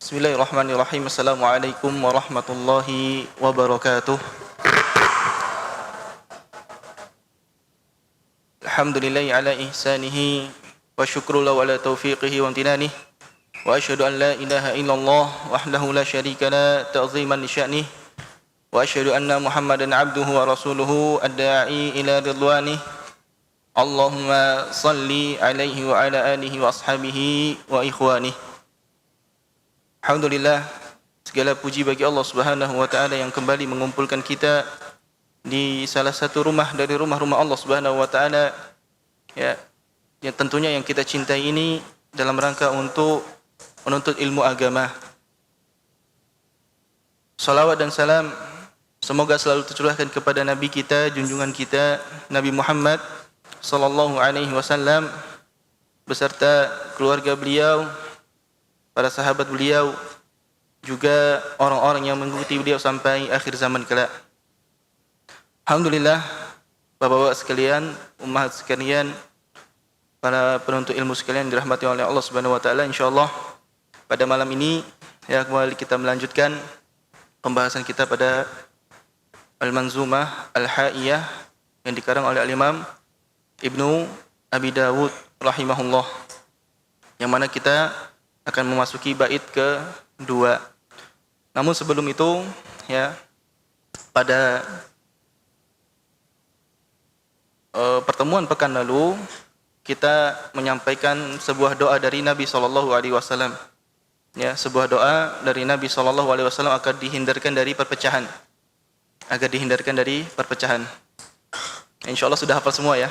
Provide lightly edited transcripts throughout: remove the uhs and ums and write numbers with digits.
Bismillahirrahmanirrahim. Assalamualaikum warahmatullahi wabarakatuh. Alhamdulillahi ala ihsanihi wa syukru lahu ala taufiqihi wa amtinanihi wa asyhadu an la ilaha illallah wahdahu la syarika la ta'ziman li sya'nihi wa asyhadu anna Muhammadan abduhu wa rasuluhu ad-da'i ila ridwanihi. Allahumma salli alaihi wa ala alihi wa ashabihi wa ikhwanihi. Alhamdulillah, segala puji bagi Allah Subhanahu wa taala yang kembali mengumpulkan kita di salah satu rumah dari rumah-rumah Allah Subhanahu wa taala, ya, yang tentunya yang kita cintai ini dalam rangka untuk menuntut ilmu agama. Salawat dan salam semoga selalu tercurahkan kepada nabi kita, junjungan kita Nabi Muhammad sallallahu alaihi wasallam beserta keluarga beliau, para sahabat beliau, juga orang-orang yang mengikuti beliau sampai akhir zaman kelak. Alhamdulillah, bapak-bapak sekalian, ummahat sekalian, para penuntut ilmu sekalian dirahmati oleh Allah Subhanahu wa taala, insyaallah pada malam ini ya kembali kita melanjutkan pembahasan kita pada Al-Manzumah Al-Ha'iyah yang dikarang oleh Al-Imam Ibnu Abi Dawud rahimahullah, yang mana kita akan memasuki bait kedua. Namun sebelum itu, ya, pada pertemuan pekan lalu kita menyampaikan sebuah doa dari Nabi SAW. Ya, sebuah doa dari Nabi SAW agar dihindarkan dari perpecahan. Insyaallah sudah hafal semua ya.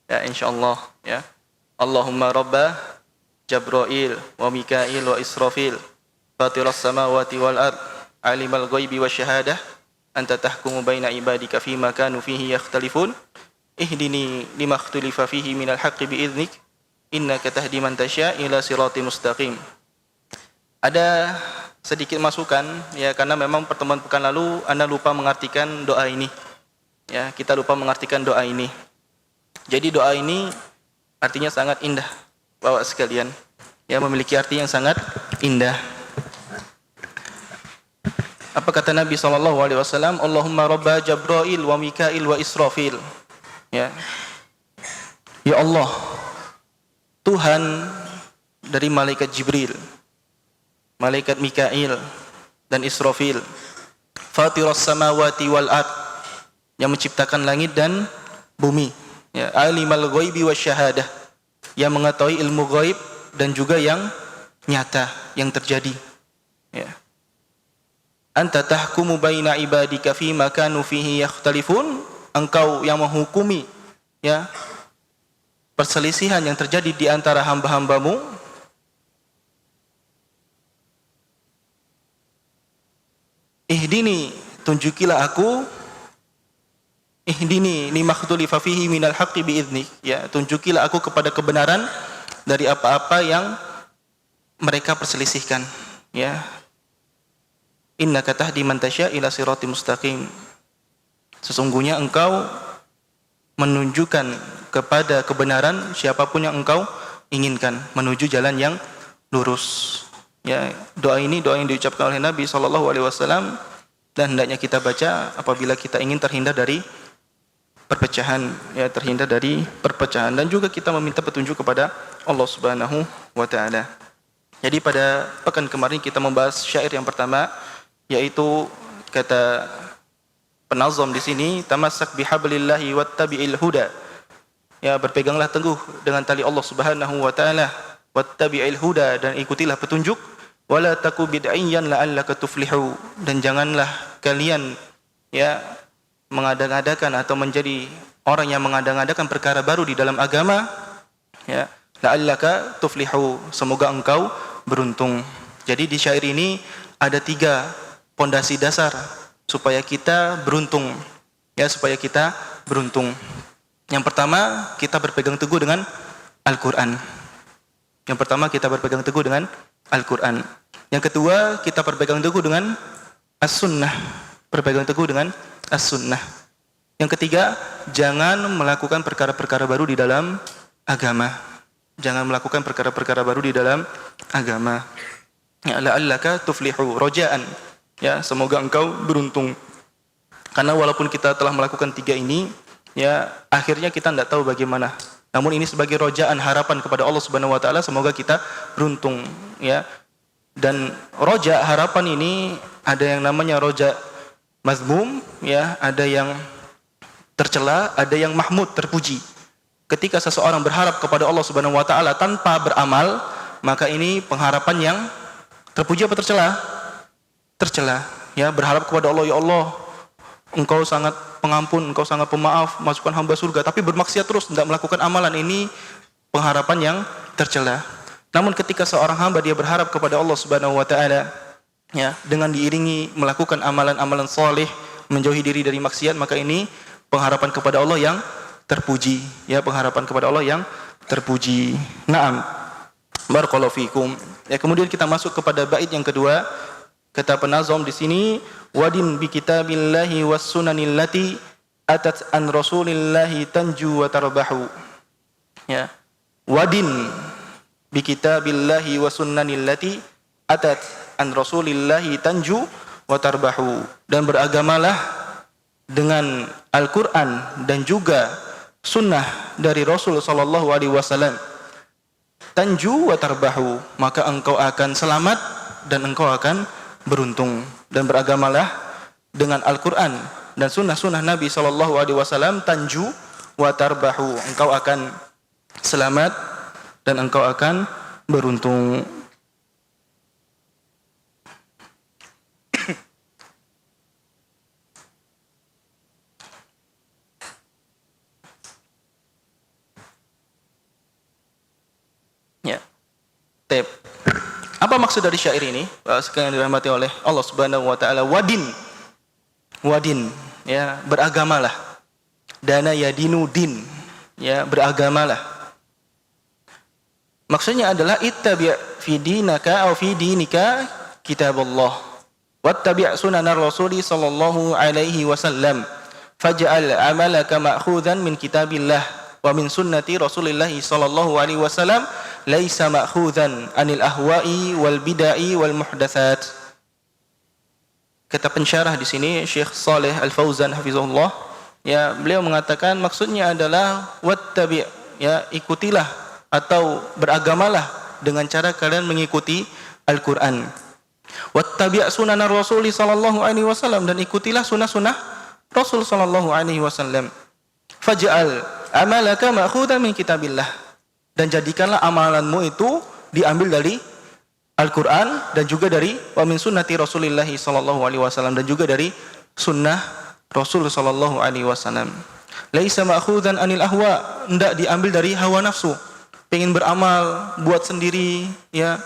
Ya, insyaallah ya. Allahumma rabbah Jabrail wa Mikail wa Israfil fatiras samawati wal ard alimal ghaibi wasyahadah anta tahkumu baina ibadika fima kanu fihi yakhtalifun ihdini lima ikhtalafa fihi minal haqqi biiznik innaka tahdi man tasya ila siratal mustaqim. Ada sedikit masukan ya, karena memang pertemuan pekan lalu Anda lupa mengartikan doa ini. Ya, kita lupa mengartikan doa ini. Jadi doa ini artinya sangat indah, Bapak sekalian, ya, memiliki arti yang sangat indah. Apa kata Nabi SAW? Allahumma rabba Jabrail wa Mikail wa Israfil. Ya, ya Allah, Tuhan dari malaikat Jibril, malaikat Mikail dan Israfil, fatiras samawati wal ard, yang menciptakan langit dan bumi, ya, alimal ghaibi wasyahadah, yang mengetahui ilmu ghaib dan juga yang nyata, yang terjadi. Ya. Anta tahkumu baina ibadika fima kanu fihi yakhtalifun, engkau yang menghukumi, ya, perselisihan yang terjadi di antara hamba-hambamu. Ihdini, tunjukilah aku, ihdini lima ikhtalafa fihi minal haqqi biiznik, ya, tunjukilah aku kepada kebenaran dari apa-apa yang mereka perselisihkan, ya. Innaka tahdi man tasya ila siratal mustaqim, sesungguhnya engkau menunjukkan kepada kebenaran siapapun yang engkau inginkan, menuju jalan yang lurus. Ya, doa ini doa yang diucapkan oleh Nabi SAW dan hendaknya kita baca apabila kita ingin terhindar dari perpecahan, ya, terhindar dari perpecahan, dan juga kita meminta petunjuk kepada Allah Subhanahu wa taala. Jadi pada pekan kemarin kita membahas syair yang pertama, yaitu kata penazam di sini, tamassak bihablillahi wattabi'il huda. Ya, berpeganglah teguh dengan tali Allah Subhanahu wa taala, wattabi'il huda, dan ikutilah petunjuk, wala taku bid'iyyan la'allaka tuflihu, dan janganlah kalian, ya, mengada-ngadakan atau menjadi orang yang mengada-ngadakan perkara baru di dalam agama, ya, la'allaka tuflihu, semoga engkau beruntung. Jadi di syair ini ada 3 pondasi dasar supaya kita beruntung, ya, supaya kita beruntung. Yang pertama, kita berpegang teguh dengan Al-Qur'an. Al-Qur'an. Yang kedua, kita berpegang teguh dengan As-Sunnah. Yang ketiga, jangan melakukan perkara-perkara baru di dalam agama. Ya, la'allaka tuflihu, rojaan. Ya, semoga engkau beruntung. Karena walaupun kita telah melakukan 3 ini, ya akhirnya kita tidak tahu bagaimana. Namun ini sebagai rojaan, harapan kepada Allah Subhanahu wa taala, semoga kita beruntung, ya. Dan roja, harapan ini ada yang namanya roja mazmum, ya, ada yang tercela, ada yang mahmud, terpuji. Ketika seseorang berharap kepada Allah Subhanahu wa taala tanpa beramal, maka ini pengharapan yang terpuji apa tercela? Tercela. Ya, berharap kepada Allah, ya Allah, Engkau sangat pengampun, Engkau sangat pemaaf, masukkan hamba surga, tapi bermaksiat terus, tidak melakukan amalan, ini pengharapan yang tercela. Namun ketika seorang hamba dia berharap kepada Allah Subhanahu wa taala, ya, dengan diiringi melakukan amalan-amalan saleh, menjauhi diri dari maksiat, maka ini pengharapan kepada Allah yang terpuji, ya, pengharapan kepada Allah yang terpuji. Naam. Barakallahu fikum. Ya, kemudian kita masuk kepada bait yang kedua. Kata penazam di sini, wadin bi kitabillahi was sunanil lati atat an rasulillahi tanju wa tarbahu. Ya. Wadin bi kitabillahi was sunanil lati atat an rasulillahi tanju wa tarbahu. Dan beragamalah dengan Al-Qur'an dan juga sunnah dari Rasul sallallahu alaihi wasallam. Tanju wa tarbahu, maka engkau akan selamat dan engkau akan beruntung. Dan beragamalah dengan Al-Quran dan sunnah-sunnah Nabi SAW, tanju wa tarbahu, engkau akan selamat dan engkau akan beruntung. Ya, tep. Apa maksud dari syair ini? Sekalian dirahmati oleh Allah Subhanahu wa taala, wadin. Wadin, ya, beragamalah. Dana yadinu din, ya, beragamalah. Maksudnya adalah ittabi' fi dinaka aw fi dinika kitaballah. Wattabi' sunanar rasuli sallallahu alaihi wasallam. Faj'al amalaka ma'khudhan min kitabillah wa min sunnati Rasulillah sallallahu alaihi wasallam laisa ma'khudhan anil ahwa'i wal bid'ai wal muhdatsat. Kata pensyarah di sini Syekh Shalih Al-Fauzan hafizahullah, ya, beliau mengatakan maksudnya adalah wattabi', ya, ikutilah atau beragamalah dengan cara kalian mengikuti Al-Qur'an. Wattabi' sunanar Rasul sallallahu alaihi wasallam, dan ikutilah sunnah-sunnah Rasul sallallahu alaihi wasallam. Faj'al amalaka ma'khudhan min kitabillah, dan jadikanlah amalanmu itu diambil dari Al-Quran dan juga dari wa min sunnati Rasulillah sallallahu alaihi wasallam, dan juga dari sunnah Rasul sallallahu alaihi wasallam. Laisa ma'khudhan anil ahwa, hendak diambil dari hawa nafsu, pengen beramal buat sendiri, ya,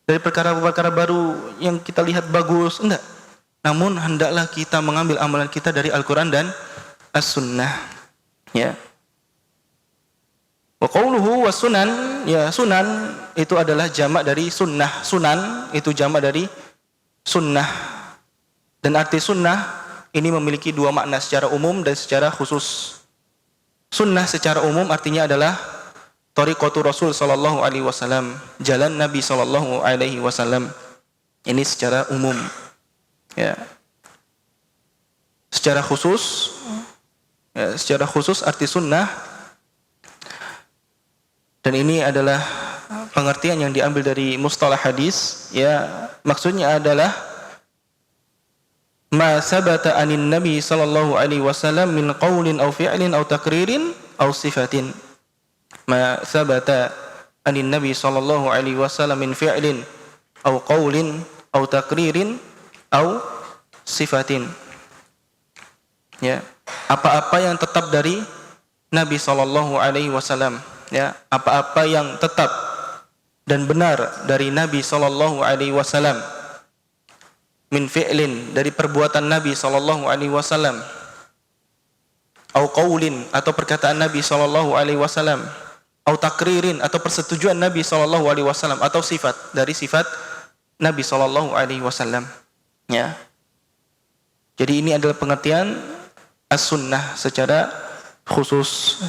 dari perkara-perkara baru yang kita lihat bagus, enggak. Namun hendaklah kita mengambil amalan kita dari Al-Quran dan As-Sunnah, ya. Wa qawluhu was sunan, ya, sunan itu adalah jamak dari sunnah. Sunan itu jamak dari sunnah. Dan arti sunnah ini memiliki 2 makna, secara umum dan secara khusus. Sunnah secara umum artinya adalah thariqatu Rasul sallallahu alaihi wasallam, jalan Nabi sallallahu alaihi wasallam. Ini secara umum, ya. Secara khusus, ya, secara khusus arti sunnah, dan ini adalah pengertian yang diambil dari mustalah hadis, ya, maksudnya adalah ma sabata anin nabi sallallahu alaihi wasallam min qaulin aw fi'lin aw taqririn aw sifatin. Ma sabata anin nabi sallallahu alaihi wasallam min fi'lin aw qaulin aw taqririn aw sifatin. Ya, apa-apa yang tetap dari Nabi sallallahu alaihi wasallam, ya, apa-apa yang tetap dan benar dari Nabi sallallahu alaihi wasallam, min fi'lin, dari perbuatan Nabi sallallahu alaihi wasallam, au qaulin, atau perkataan Nabi sallallahu alaihi wasallam, au takririn, atau persetujuan Nabi sallallahu alaihi wasallam, atau sifat dari sifat Nabi sallallahu alaihi wasallam, ya. Jadi ini adalah pengertian as-sunnah secara khusus,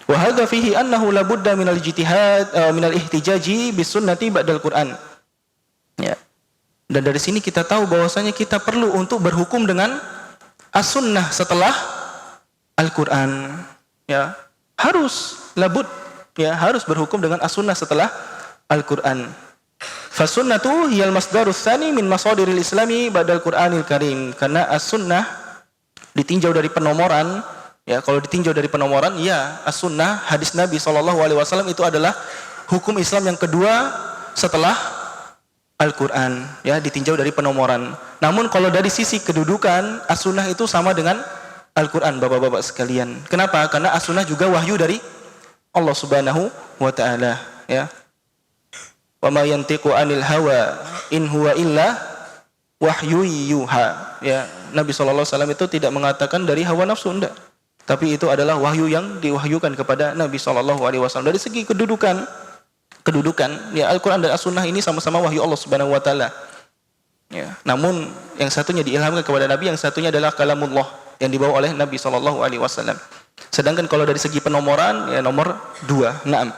Wa hadza fihi annahu la budda min al-ijtihad min al-ihtijaji bis sunnati ba'dal Qur'an. Ya. Dan dari sini kita tahu bahwasanya kita perlu untuk berhukum dengan as-sunnah setelah Al-Qur'an. Ya. Harus labud, ya, harus berhukum dengan as-sunnah setelah Al-Qur'an. Fasunnatu hiyal masdarus tsani min masadiril islami ba'dal Qur'anil Karim. Karena as-sunnah ditinjau dari penomoran, ya, kalau ditinjau dari penomoran, ya, as-sunnah hadis Nabi SAW itu adalah hukum Islam yang kedua setelah Al-Qur'an, ya, ditinjau dari penomoran. Namun kalau dari sisi kedudukan, as-sunnah itu sama dengan Al-Qur'an, Bapak-bapak sekalian. Kenapa? Karena as-sunnah juga wahyu dari Allah Subhanahu wa taala, ya. Wa ma yantiqu 'anil hawa in huwa illa wahyu yuha. Ya, Nabi SAW itu tidak mengatakan dari hawa nafsu, enggak. Tapi itu adalah wahyu yang diwahyukan kepada Nabi SAW. Dari segi kedudukan, ya, Al-Quran dan As-Sunnah ini sama-sama wahyu Allah Subhanahu Wa Taala. Ya, namun yang satunya diilhamkan kepada Nabi, yang satunya adalah kalamullah yang dibawa oleh Nabi SAW. Sedangkan kalau dari segi penomoran, ya, nomor 2. Naam.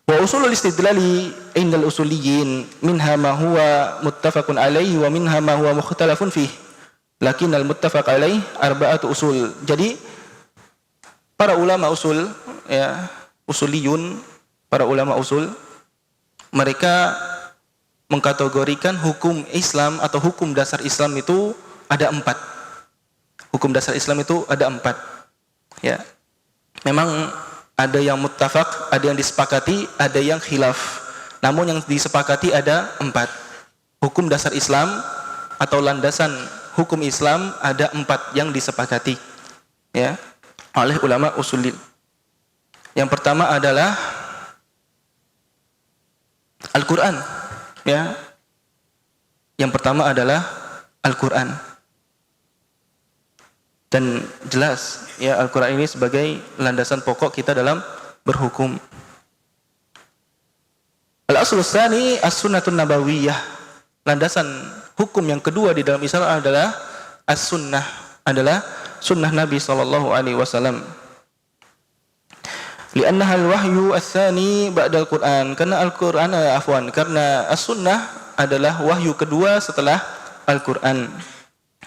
Wa usulul istidlali indal usuliyyin minha ma huwa muttafaqun alaihi wa minha ma huwa mukhtalafun fihi. Lakinnal muttafaq alaihi arba'atu usul. Jadi para ulama usul, ya, usuliyun, para ulama usul, mereka mengkategorikan hukum Islam atau hukum dasar Islam itu ada 4. Hukum dasar Islam itu ada 4. Ya. Memang ada yang muttafaq, ada yang disepakati, ada yang khilaf. Namun yang disepakati ada 4. Hukum dasar Islam atau landasan hukum Islam ada 4 yang disepakati, ya, oleh ulama usulil. Yang pertama adalah Al-Quran, ya. Yang pertama adalah Al-Quran. Dan jelas, ya, Al-Quran ini sebagai landasan pokok kita dalam berhukum. Al-Aslus Tsani As-Sunnatun Nabawiyah. Landasan hukum yang kedua di dalam Islam adalah As-Sunnah, adalah sunnah Nabi SAW. Li'annaha al-wahyu ats-tsani ba'dal Qur'an. Karena Al-Quran, karena As-Sunnah adalah wahyu kedua setelah Al-Quran.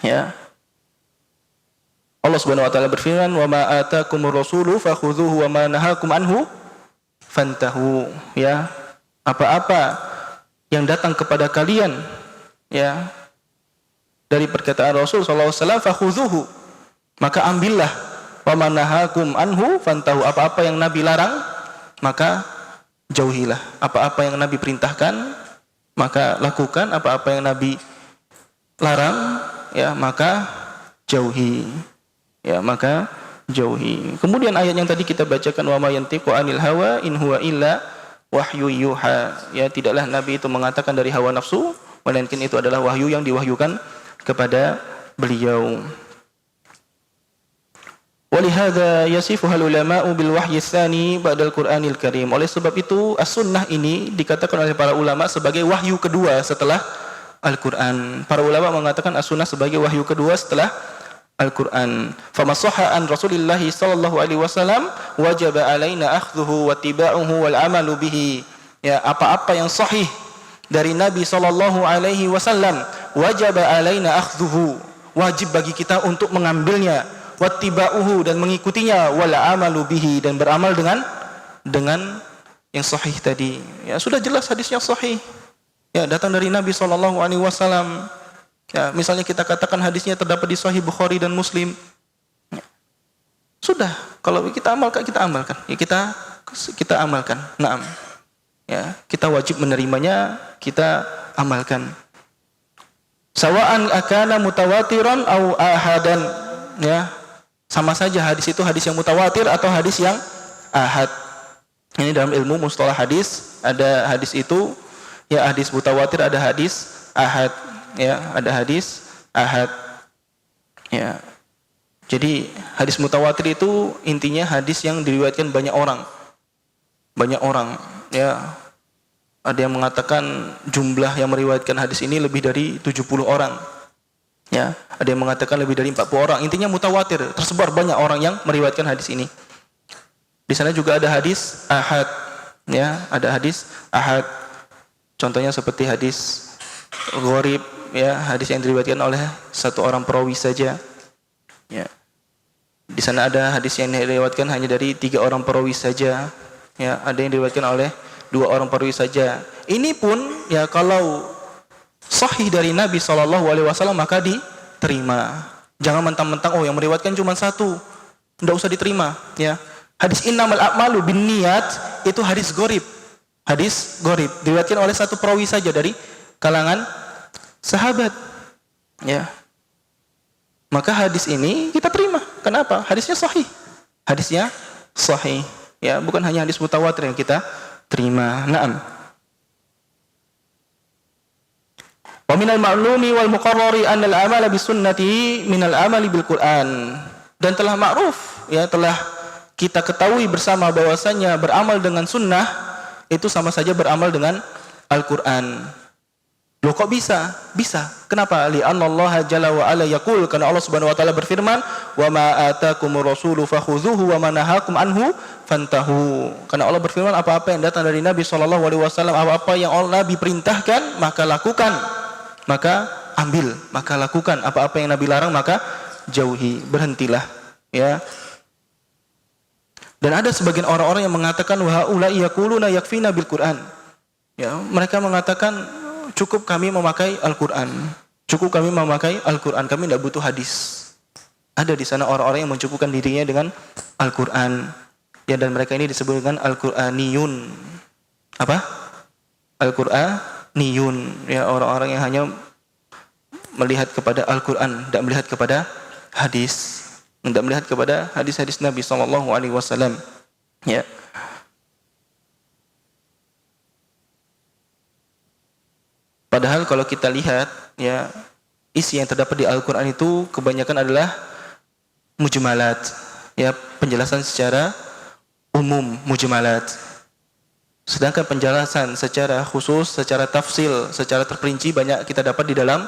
Ya. Allah Subhanahu wa taala berfirman, "Wa ma atakumur rasulu fakhudhuhu wa ma nahakum anhu fantahu." Ya, apa-apa yang datang kepada kalian, ya, dari perkataan Rasul sallallahu alaihi wasallam, fakhudhuhu, maka ambillah, wa ma nahakum anhu fantahu, apa-apa yang Nabi larang maka jauhilah. Apa-apa yang Nabi perintahkan maka lakukan, apa-apa yang Nabi larang, ya, maka jauhi. Ya, maka jauhi. Kemudian ayat yang tadi kita bacakan, wa ma yantiqu 'anil hawa in huwa illa wahyu yuha. Ya, tidaklah Nabi itu mengatakan dari hawa nafsu, melainkan itu adalah wahyu yang diwahyukan kepada beliau. Walihada yasifuhal ulama'u bil wahyi tsani ba'dal Qur'anil Karim. Oleh sebab itu as-sunnah ini dikatakan oleh para ulama sebagai wahyu kedua setelah Al-Qur'an. Para ulama mengatakan as-sunnah sebagai wahyu kedua setelah Al-Quran. Famasahha an Rasulillah sallallahu alaihi wasallam wajaba alaina akhdhuhu wa tiba'uhu wal amalu bihi. Ya, apa-apa yang sahih dari Nabi sallallahu alaihi wasallam wajaba alaina akhdhuhu, wajib bagi kita untuk mengambilnya, wa tiba'uhu, dan mengikutinya, wal amalu bihi, dan beramal dengan yang sahih tadi. Ya, sudah jelas hadisnya sahih. Ya, datang dari Nabi sallallahu alaihi wasallam. Ya, misalnya kita katakan hadisnya terdapat di Sahih Bukhari dan Muslim. Ya. Sudah, kalau kita amalkan, ya, kita amalkan. Naam. Ya, kita wajib menerimanya, kita amalkan. Sawa'an akana mutawatiran au ahadan. Ya, sama saja hadis itu hadis yang mutawatir atau hadis yang ahad. Ini dalam ilmu mustalah hadis ada hadis itu, ya, hadis mutawatir, ada hadis ahad. Ya, ada hadis ahad. Ya. Jadi hadis mutawatir itu intinya hadis yang diriwayatkan banyak orang. Banyak orang, ya. Ada yang mengatakan jumlah yang meriwayatkan hadis ini lebih dari 70 orang. Ya, ada yang mengatakan lebih dari 40 orang. Intinya mutawatir, tersebar banyak orang yang meriwayatkan hadis ini. Di sana juga ada hadis ahad, ya, ada hadis ahad. Contohnya seperti hadis gharib, ya, hadis yang diriwayatkan oleh satu orang perawi saja. Ya. Di sana ada hadis yang diriwayatkan hanya dari 3 orang perawi saja. Ya, ada yang diriwayatkan oleh 2 orang perawi saja. Ini pun ya kalau sahih dari Nabi SAW maka diterima. Jangan mentang-mentang yang meriwayatkan cuma 1, tidak usah diterima. Ya, hadis innamal a'malu binniyat itu hadis gharib. Hadis gharib diriwayatkan oleh 1 perawi saja dari kalangan sahabat. Ya. Maka hadis ini kita terima. Kenapa? Hadisnya sahih. Hadisnya sahih. Ya, bukan hanya hadis mutawatir yang kita terima. Naam. Wa minal ma'lumi wal muqarrari anna al-amala bis sunnati minal amali bil Qur'an. Dan telah ma'ruf, ya, telah kita ketahui bersama bahwasanya beramal dengan sunnah itu sama saja beramal dengan Al-Qur'an. Loh kok bisa? Bisa. Kenapa? Li'annallaha jalla wa ala yaqul, karena Allah Subhanahu wa taala berfirman, "Wa ma atakumur rasulu fakhudhuhu wa ma nahakum anhu fantahu." Karena Allah berfirman, apa-apa yang datang dari Nabi sallallahu alaihi wasallam, apa-apa yang Allah Nabi perintahkan, maka lakukan. Maka ambil, maka lakukan. Apa-apa yang Nabi larang, maka jauhi, berhentilah, ya. Dan ada sebagian orang-orang yang mengatakan wa ulai yaquluna yakfina bil Qur'an. Ya, mereka mengatakan cukup kami memakai Al-Qur'an. Cukup kami memakai Al-Qur'an, kami tidak butuh hadis. Ada di sana orang-orang yang mencukupkan dirinya dengan Al-Qur'an. Ya, dan mereka ini disebut dengan Al-Qur'aniyun. Apa? Al-Qur'aniyun. Ya, orang-orang yang hanya melihat kepada Al-Qur'an, tidak melihat kepada hadis. Tidak melihat kepada hadis-hadis Nabi SAW. Ya. Padahal kalau kita lihat, ya, isi yang terdapat di Al-Quran itu kebanyakan adalah mujmalat, ya, penjelasan secara umum, mujmalat. Sedangkan penjelasan secara khusus, secara tafsil, secara terperinci banyak kita dapat di dalam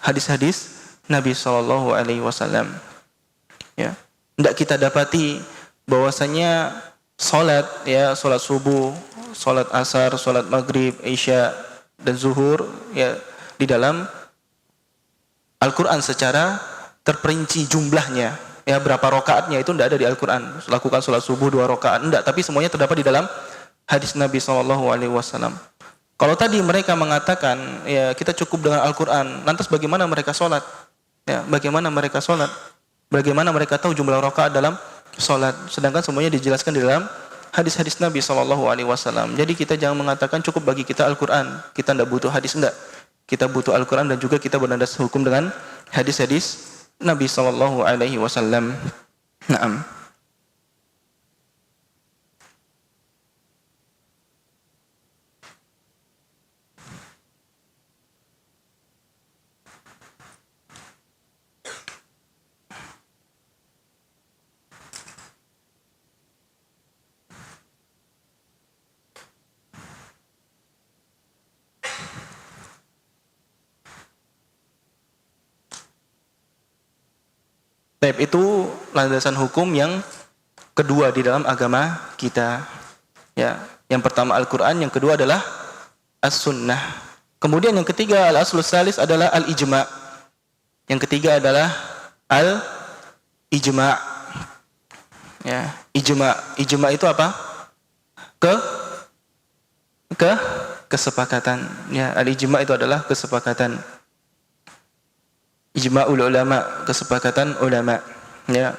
hadis-hadis Nabi SAW. Ya, tidak kita dapati bahwasanya salat, ya, salat subuh, salat asar, salat maghrib, isya dan zuhur, ya, di dalam Al-Quran secara terperinci jumlahnya, ya, berapa rakaatnya itu tidak ada di Al-Quran. Lakukan salat subuh 2 rakaat, tidak, tapi semuanya terdapat di dalam hadis Nabi SAW. Kalau tadi mereka mengatakan, ya, kita cukup dengan Al-Quran, lantas bagaimana mereka salat? Ya, bagaimana mereka salat? Bagaimana mereka tahu jumlah rakaat dalam salat? Sedangkan semuanya dijelaskan di dalam hadis-hadis Nabi SAW. Jadi kita jangan mengatakan cukup bagi kita Al-Quran, kita tidak butuh hadis, enggak. Kita butuh Al-Quran dan juga kita bernadas hukum dengan hadis-hadis Nabi SAW. Naam. Itu landasan hukum yang kedua di dalam agama kita. Ya, yang pertama Al-Quran, yang kedua adalah As-Sunnah. Kemudian yang ketiga, al-aslus salis adalah al-ijma'. Yang ketiga adalah al-ijma'. Ya, ijma'. Ijma' itu apa? Kesepakatan. Ya, al-ijma' itu adalah kesepakatan. Ijma'ul ulama, kesepakatan ulama. Ya.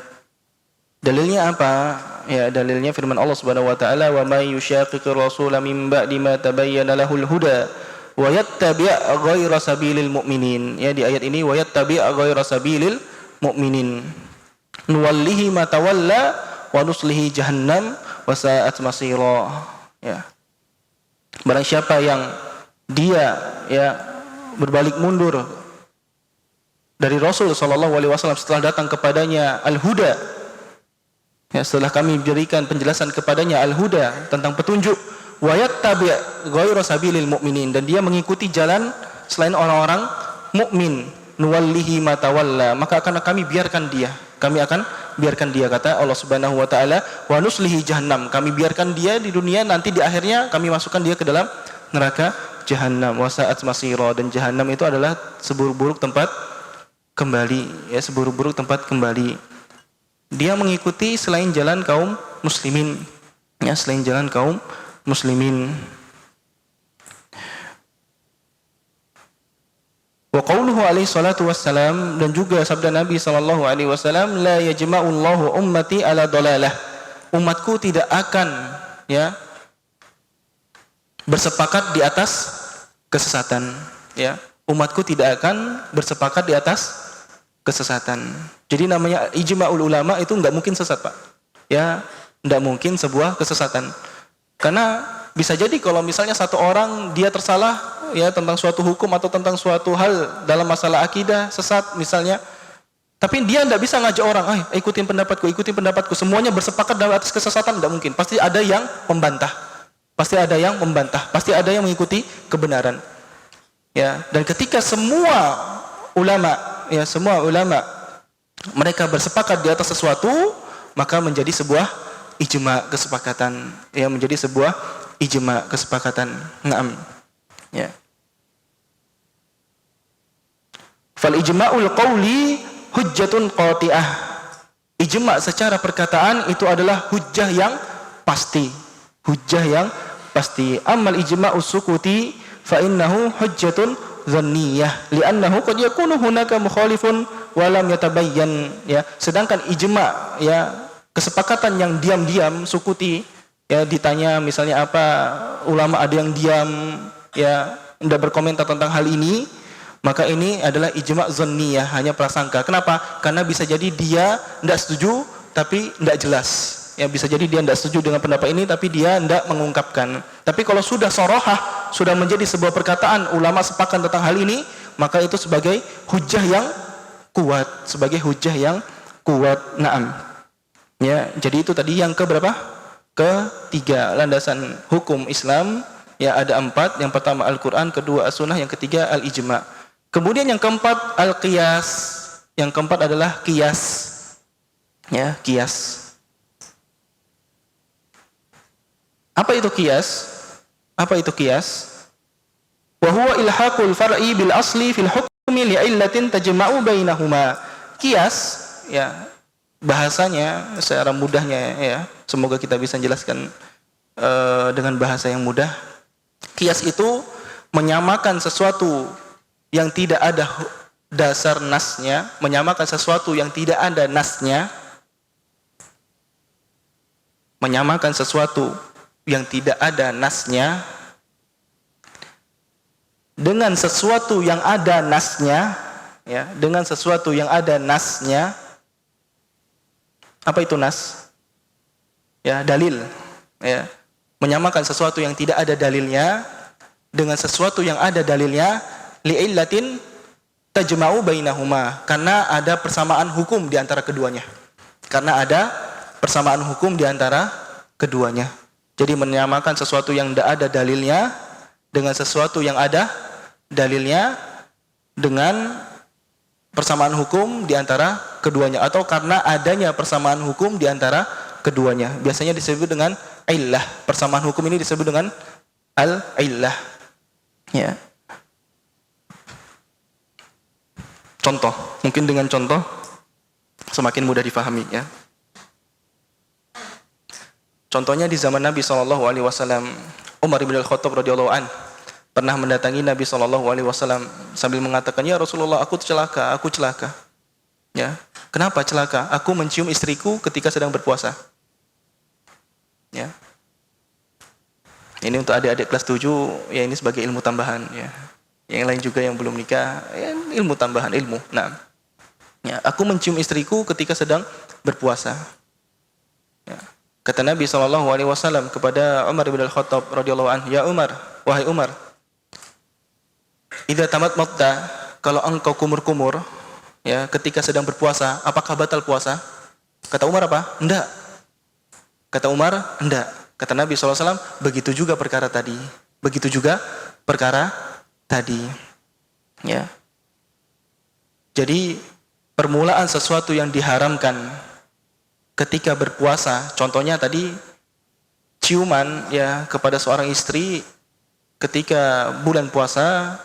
Dalilnya apa? Ya, dalilnya firman Allah Subhanahu wa taala, "Wa may yushaqiqir rasula min ba'di ma tabayyana lahul huda wa yattabi' ghayra sabilil mu'minin." Ya, di ayat ini wa yattabi' ghayra sabilil mu'minin. Nuwallihi ma tawalla wa nuslihi jahannam wa sa'at masira. Ya. Barang siapa yang dia, ya, berbalik mundur dari Rasul SAW setelah datang kepadanya Al-Huda, ya, setelah kami berikan penjelasan kepadanya Al-Huda tentang petunjuk, wa yattabi' ghayra sabilil mu'minin, dan dia mengikuti jalan selain orang-orang mukmin, nuwallihi ma tawalla, maka akan kami biarkan dia, kami akan biarkan dia, kata Allah Subhanahu wa taala, wa nuslihi jahannam, kami biarkan dia di dunia, nanti di akhirnya kami masukkan dia ke dalam neraka jahannam, wa sa'at masira, dan jahannam itu adalah seburuk-buruk tempat kembali, ya, seburuk-buruk tempat kembali. Dia mengikuti selain jalan kaum muslimin, ya, selain jalan kaum muslimin. Wa qauluhu alaihi salatu wassalam, dan juga sabda Nabi sallallahu alaihi wasallam, la yajma'ullahu ummati ala dalalah, umatku tidak akan, ya, bersepakat di atas kesesatan, ya, umatku tidak akan bersepakat di atas kesesatan. Jadi namanya ijma'ul ulama itu enggak mungkin sesat, Pak, ya, enggak mungkin sebuah kesesatan. Karena bisa jadi kalau misalnya satu orang dia tersalah, ya, tentang suatu hukum atau tentang suatu hal dalam masalah akidah sesat misalnya, tapi dia tidak bisa ngajak orang, ikutin pendapatku, semuanya bersepakat dalam atas kesesatan, tidak mungkin. Pasti ada yang membantah, pasti ada yang mengikuti kebenaran, ya. Dan ketika semua ulama mereka bersepakat di atas sesuatu, maka menjadi sebuah ijma kesepakatan, ya, menjadi sebuah ijma kesepakatan. Naam, ya. Fal ijma'ul qawli hujjatun qati'ah. Ijma' secara perkataan itu adalah hujjah yang pasti. Hujjah yang pasti. Ammal ijma'us sukuti fa innahu hujjatun dhanniyah li'annahu qad yakunu hunaka mukhalifun wa lam yatabayyan, ya. Sedangkan ijma', ya, kesepakatan yang diam-diam, sukuti, ya, ditanya misalnya apa, ulama ada yang diam, ya, tidak berkomentar tentang hal ini, maka ini adalah ijma' dhanniyah, hanya prasangka. Kenapa? Karena bisa jadi dia tidak setuju tapi tidak jelas, ya, bisa jadi dia tidak setuju dengan pendapat ini tapi dia tidak mengungkapkan. Tapi kalau sudah sorohah, sudah menjadi sebuah perkataan, ulama sepakat tentang hal ini, maka itu sebagai hujjah yang kuat, Naam, ya. Jadi itu tadi yang keberapa? Ketiga landasan hukum Islam, ya, ada 4. Yang pertama Al-Quran, kedua As-Sunnah, yang ketiga Al-Ijma'. Kemudian yang keempat Al-Qiyas. Yang keempat adalah Qiyas, ya, Qiyas. Apa itu Qiyas? Wa huwa ilhaqul far'i bil asli fil hukmi li'illatin tajma'u bainahuma. Qiyas, ya, bahasanya secara mudahnya, ya, semoga kita bisa jelaskan dengan bahasa yang mudah. Qiyas itu menyamakan sesuatu yang tidak ada dasar nasnya, menyamakan sesuatu yang tidak ada nasnya, menyamakan sesuatu yang tidak ada nasnya dengan sesuatu yang ada nasnya, ya, dengan sesuatu yang ada nasnya. Apa itu nas? Ya, dalil, ya. Menyamakan sesuatu yang tidak ada dalilnya dengan sesuatu yang ada dalilnya, li'illatin tajma'u bainahuma, karena ada persamaan hukum di antara keduanya. Jadi menyamakan sesuatu yang tidak ada dalilnya dengan sesuatu yang ada dalilnya dengan persamaan hukum di antara keduanya, atau karena adanya persamaan hukum di antara keduanya. Biasanya disebut dengan illah. Persamaan hukum ini disebut dengan al-illah, ya. Contoh, mungkin dengan contoh semakin mudah difahami, ya. Contohnya di zaman Nabi SAW, Umar bin Al-Khattab radhiyallahu an pernah mendatangi Nabi SAW sambil mengatakan, ya Rasulullah, aku celaka. Ya, kenapa celaka? Aku mencium istriku ketika sedang berpuasa. Ya. Ini untuk adik-adik kelas 7, ya, ini sebagai ilmu tambahan, ya. Yang lain juga yang belum nikah, ya, ilmu tambahan, ilmu. Nah, ya, aku mencium istriku ketika sedang berpuasa. Ya. Kata Nabi SAW kepada Umar bin Al-Khattab radhiyallahu anhu, ya Umar, wahai Umar, idza tamatmatta, kalau engkau kumur-kumur, ya, ketika sedang berpuasa, apakah batal puasa? Kata Umar apa? Enggak. Kata Umar, enggak. Kata Nabi SAW, begitu juga perkara tadi. Ya. Jadi permulaan sesuatu yang diharamkan ketika berpuasa. Contohnya tadi ciuman ya kepada seorang istri ketika bulan puasa,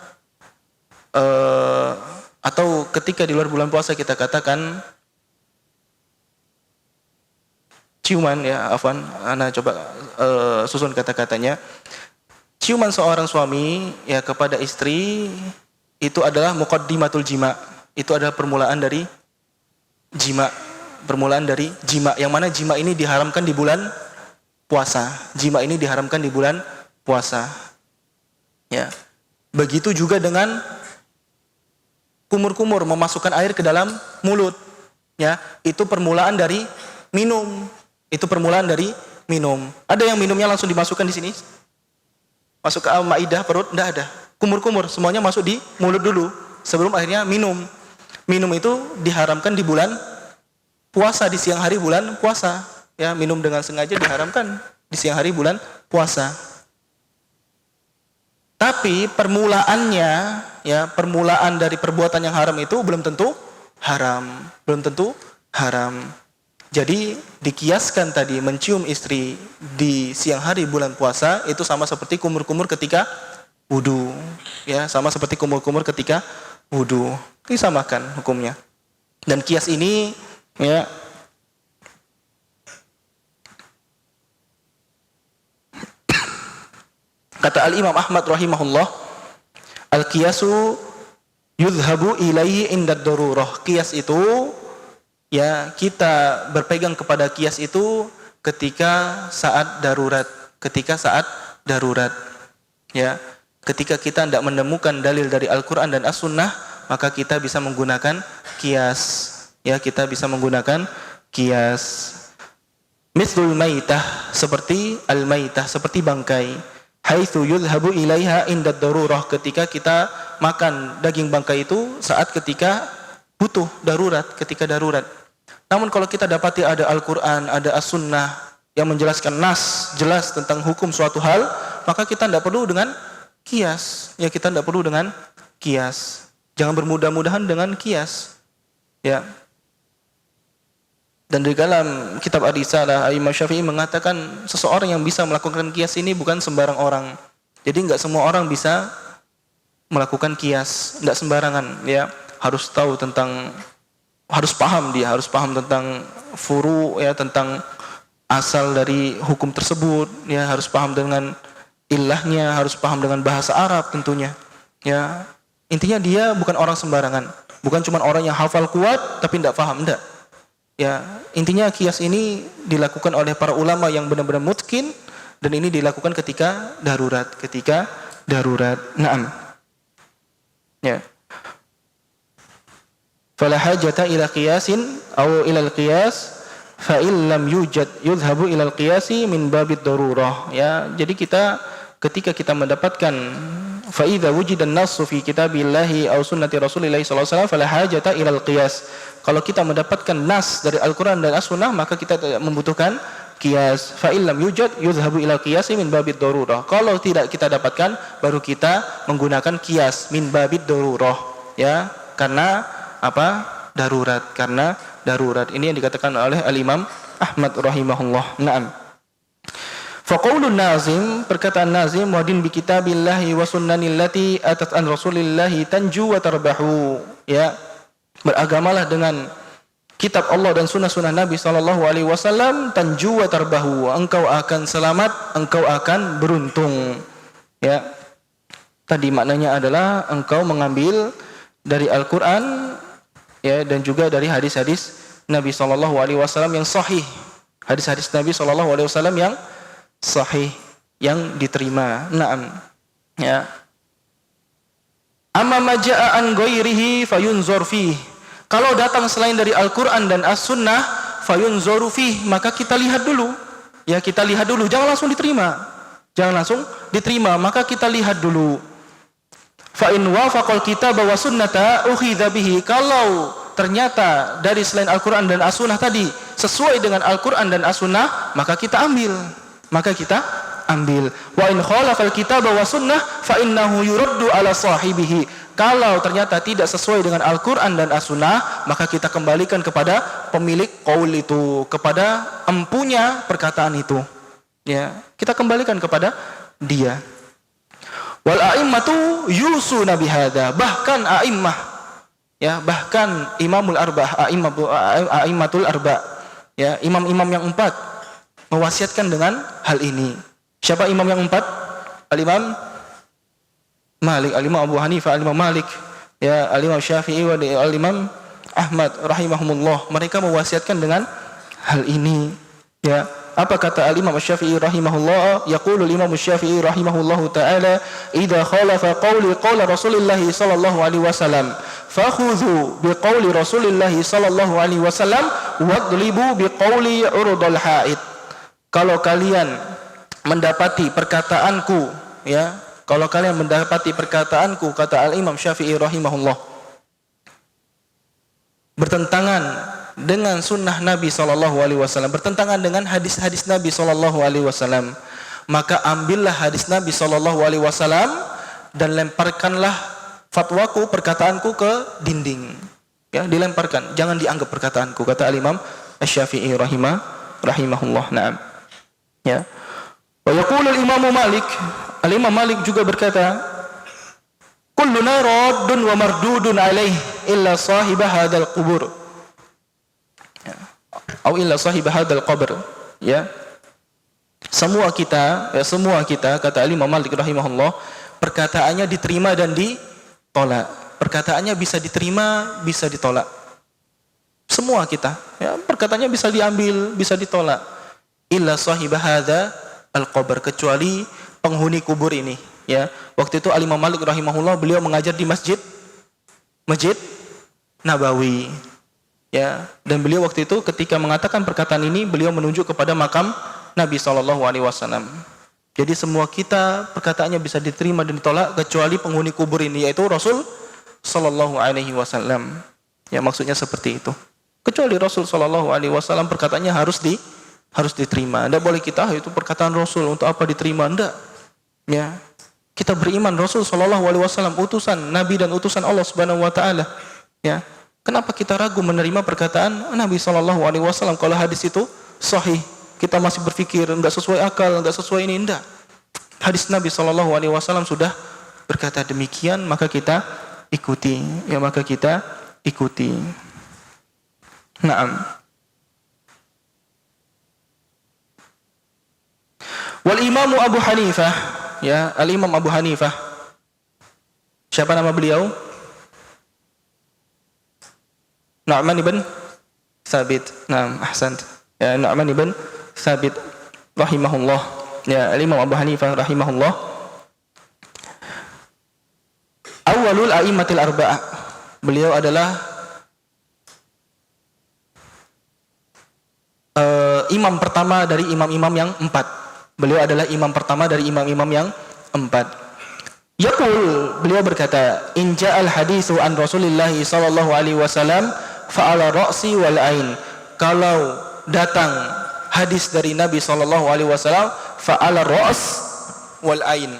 atau ketika di luar bulan puasa kita katakan ciuman ya, afwan, ana coba susun kata-katanya. Ciuman seorang suami ya kepada istri itu adalah muqaddimatul jima. Itu adalah permulaan dari jima. Permulaan dari jima, yang mana jima ini diharamkan di bulan puasa. Jima ini diharamkan di bulan puasa. Ya. Begitu juga dengan kumur-kumur, memasukkan air ke dalam mulut. Ya, itu permulaan dari minum. Itu permulaan dari minum. Ada yang minumnya langsung dimasukkan di sini? Masuk ke maidah perut? Enggak ada. Kumur-kumur semuanya masuk di mulut dulu sebelum akhirnya minum. Minum itu diharamkan di bulan puasa, di siang hari bulan puasa. Ya, minum dengan sengaja diharamkan di siang hari bulan puasa. Tapi permulaannya, ya, permulaan dari perbuatan yang haram itu belum tentu haram, belum tentu haram. Jadi dikiaskan tadi mencium istri di siang hari bulan puasa itu sama seperti kumur-kumur ketika wudu, ya, sama seperti kumur-kumur ketika wudu. Disamakan hukumnya. Dan kias ini, ya, kata Al-Imam Ahmad rahimahullah, al-qiyasu yudhabu ilaihi indad darurah. Qiyas itu, ya, kita berpegang kepada qiyas itu ketika saat darurat, ketika saat darurat. Ya, ketika kita tidak menemukan dalil dari Al-Qur'an dan As-Sunnah, maka kita bisa menggunakan qiyas. Ya, kita bisa menggunakan qiyas. Mithlul maitah, seperti al-maitah, seperti bangkai. Haitsu yudhabu ilaiha indad darurah, ketika kita makan daging bangkai itu saat ketika butuh, darurat, ketika darurat. Namun kalau kita dapati ada Al-Qur'an, ada As-Sunnah yang menjelaskan nas, jelas tentang hukum suatu hal, maka kita tidak perlu dengan qiyas. Ya, kita tidak perlu dengan qiyas. Jangan bermudah-mudahan dengan qiyas. Ya. Dan di dalam kitab Ar-Risalah, Imam Syafi'i mengatakan seseorang yang bisa melakukan qiyas ini bukan sembarang orang. Jadi enggak semua orang bisa melakukan qiyas, enggak sembarangan, ya. Harus tahu tentang, harus paham dia, harus paham tentang furu, ya, tentang asal dari hukum tersebut, ya, harus paham dengan ilahnya, harus paham dengan bahasa Arab tentunya. Ya. Intinya dia bukan orang sembarangan, bukan cuma orang yang hafal kuat tapi tidak paham, enggak. Ya, intinya qiyas ini dilakukan oleh para ulama yang benar-benar mutqin, dan ini dilakukan ketika darurat, ketika darurat. Naam. Ya. Fala hajata ila qiyasin aw ila al-qiyas fa in lam yujad yudhabu ila al-qiyasi min babid darurah. Ya, jadi ketika kita mendapatkan fa idza wujida an-nassu fi kitabillahi aw sunnati Rasulillah sallallahu alaihi wasallam fala hajata ila al-qiyas. Kalau kita mendapatkan nas dari Al-Qur'an dan As-Sunnah, maka kita tidak membutuhkan qiyas. Fa in lam yujad yudhabu ila al-qiyasi min babid darurah. Kalau tidak kita dapatkan, baru kita menggunakan qiyas min babid darurah. Ya, karena apa? Darurat, karena darurat. Ini yang dikatakan oleh Al-Imam Ahmad rahimahullah. Naam. Faqaulun nazim, perkataan nazim, wadin bi kitabillahi wa sunnanillati atat an rasulillahi tanju wa tarbahu. Ya, beragamalah dengan kitab Allah dan sunnah-sunnah Nabi SAW, tanju wa tarbahu, engkau akan selamat, engkau akan beruntung. Ya, tadi maknanya adalah engkau mengambil dari Al-Quran, ya, dan juga dari hadis-hadis Nabi SAW yang sahih, hadis-hadis Nabi SAW yang sahih, yang diterima. Naam. Ya. Amma maja'a an ghairihi fayunzur fihi. Kalau datang selain dari Al-Qur'an dan As-Sunnah, fayunzuru fihi, maka kita lihat dulu. Ya, kita lihat dulu, jangan langsung diterima. Jangan langsung diterima, maka kita lihat dulu. Fa in wafaqal kitab wa sunnata ukhidha bihi. Kalau ternyata dari selain Al-Qur'an dan As-Sunnah tadi sesuai dengan Al-Qur'an dan As-Sunnah, maka kita ambil. Maka kita ambil. Wa in khalafal kitaba wa sunnah fa innahu yuraddu ala sahibihi. Kalau ternyata tidak sesuai dengan Al-Qur'an dan As-Sunnah, maka kita kembalikan kepada pemilik qaul itu, kepada empunya perkataan itu. Ya, kita kembalikan kepada dia. Wal a'immatu yusuna bihadza. Bahkan a'immah, ya, bahkan imamul arba'ah, a'immatul arba', ya, imam-imam yang 4 mewasiatkan dengan hal ini. Siapa imam yang 4? Al-Imam Malik, Al-Imam Abu Hanifah, Al-Imam Malik, ya, Al-Imam Syafi'i wa Al-Imam Ahmad rahimahumullah. Mereka mewasiatkan dengan hal ini, ya. Apa kata Al-Imam Syafi'i rahimahullah? Yaqulu Al-Imam Syafi'i rahimahullahu taala, "Idza khalafa qawli qala Rasulullah sallallahu alaihi wasallam, fakhudhu biqauli Rasulullah sallallahu alaihi wasallam wadlibu biqauli urudul haid." Kalau kalian mendapati perkataanku, ya, kalau kalian mendapati perkataanku, kata Al-Imam Syafi'i rahimahullah, bertentangan dengan sunnah Nabi SAW, bertentangan dengan hadis-hadis Nabi SAW, maka ambillah hadis Nabi SAW dan lemparkanlah fatwaku, perkataanku ke dinding. Ya, dilemparkan, jangan dianggap perkataanku, kata Al-Imam Syafi'i rahimahullah. Naam. Ya. Wa yaqulu al-Imam Malik, Al-Imam Malik juga berkata, kulluna raddun wa mardudun alaih illa sahib hadzal qubur. Ya. Atau illa sahib hadzal qabr. Ya. Semua kita, kata Al-Imam Malik rahimahullah, perkataannya diterima dan ditolak. Perkataannya bisa diterima, bisa ditolak. Semua kita, ya, perkataannya bisa diambil, bisa ditolak. Illa sahib hadzal al-qabr, kecuali penghuni kubur ini, ya. Waktu itu Al-Imam Malik rahimahullah, beliau mengajar di Masjid Nabawi, ya. Dan beliau waktu itu ketika mengatakan perkataan ini, beliau menunjuk kepada makam Nabi SAW. Jadi semua kita perkataannya bisa diterima dan ditolak kecuali penghuni kubur ini, yaitu Rasul SAW. Ya, maksudnya seperti itu. Kecuali Rasul SAW perkataannya harus diterima. Tidak boleh kita, itu perkataan Rasul, untuk apa diterima? Tidak. Ya, kita beriman Rasul SAW utusan Nabi dan utusan Allah Subhanahu Wa Taala. Ya, kenapa kita ragu menerima perkataan Nabi SAW kalau hadis itu sahih? Kita masih berpikir enggak sesuai akal, enggak sesuai ini, enggak. Hadis Nabi SAW sudah berkata demikian, maka kita ikuti. Ya, maka kita ikuti. Naam. Wal Imam Abu Hanifah, ya, Al-Imam Abu Hanifah. Siapa nama beliau? Nu'man ibn Thabit. Naam, ahsant. Ya, Nu'man ibn Thabit rahimahullah. Ya, Al-Imam Abu Hanifah rahimahullah. Awwalul a'immatil arba'ah. Beliau adalah imam pertama dari imam-imam yang 4. Beliau adalah imam pertama dari imam-imam yang 4. Yaqul, beliau berkata, in ja'al haditsu an Rasulillah sallallahu alaihi wasallam fa ala ra'si wal ain. Kalau datang hadis dari Nabi sallallahu alaihi wasallam fa ala ra's wal ain,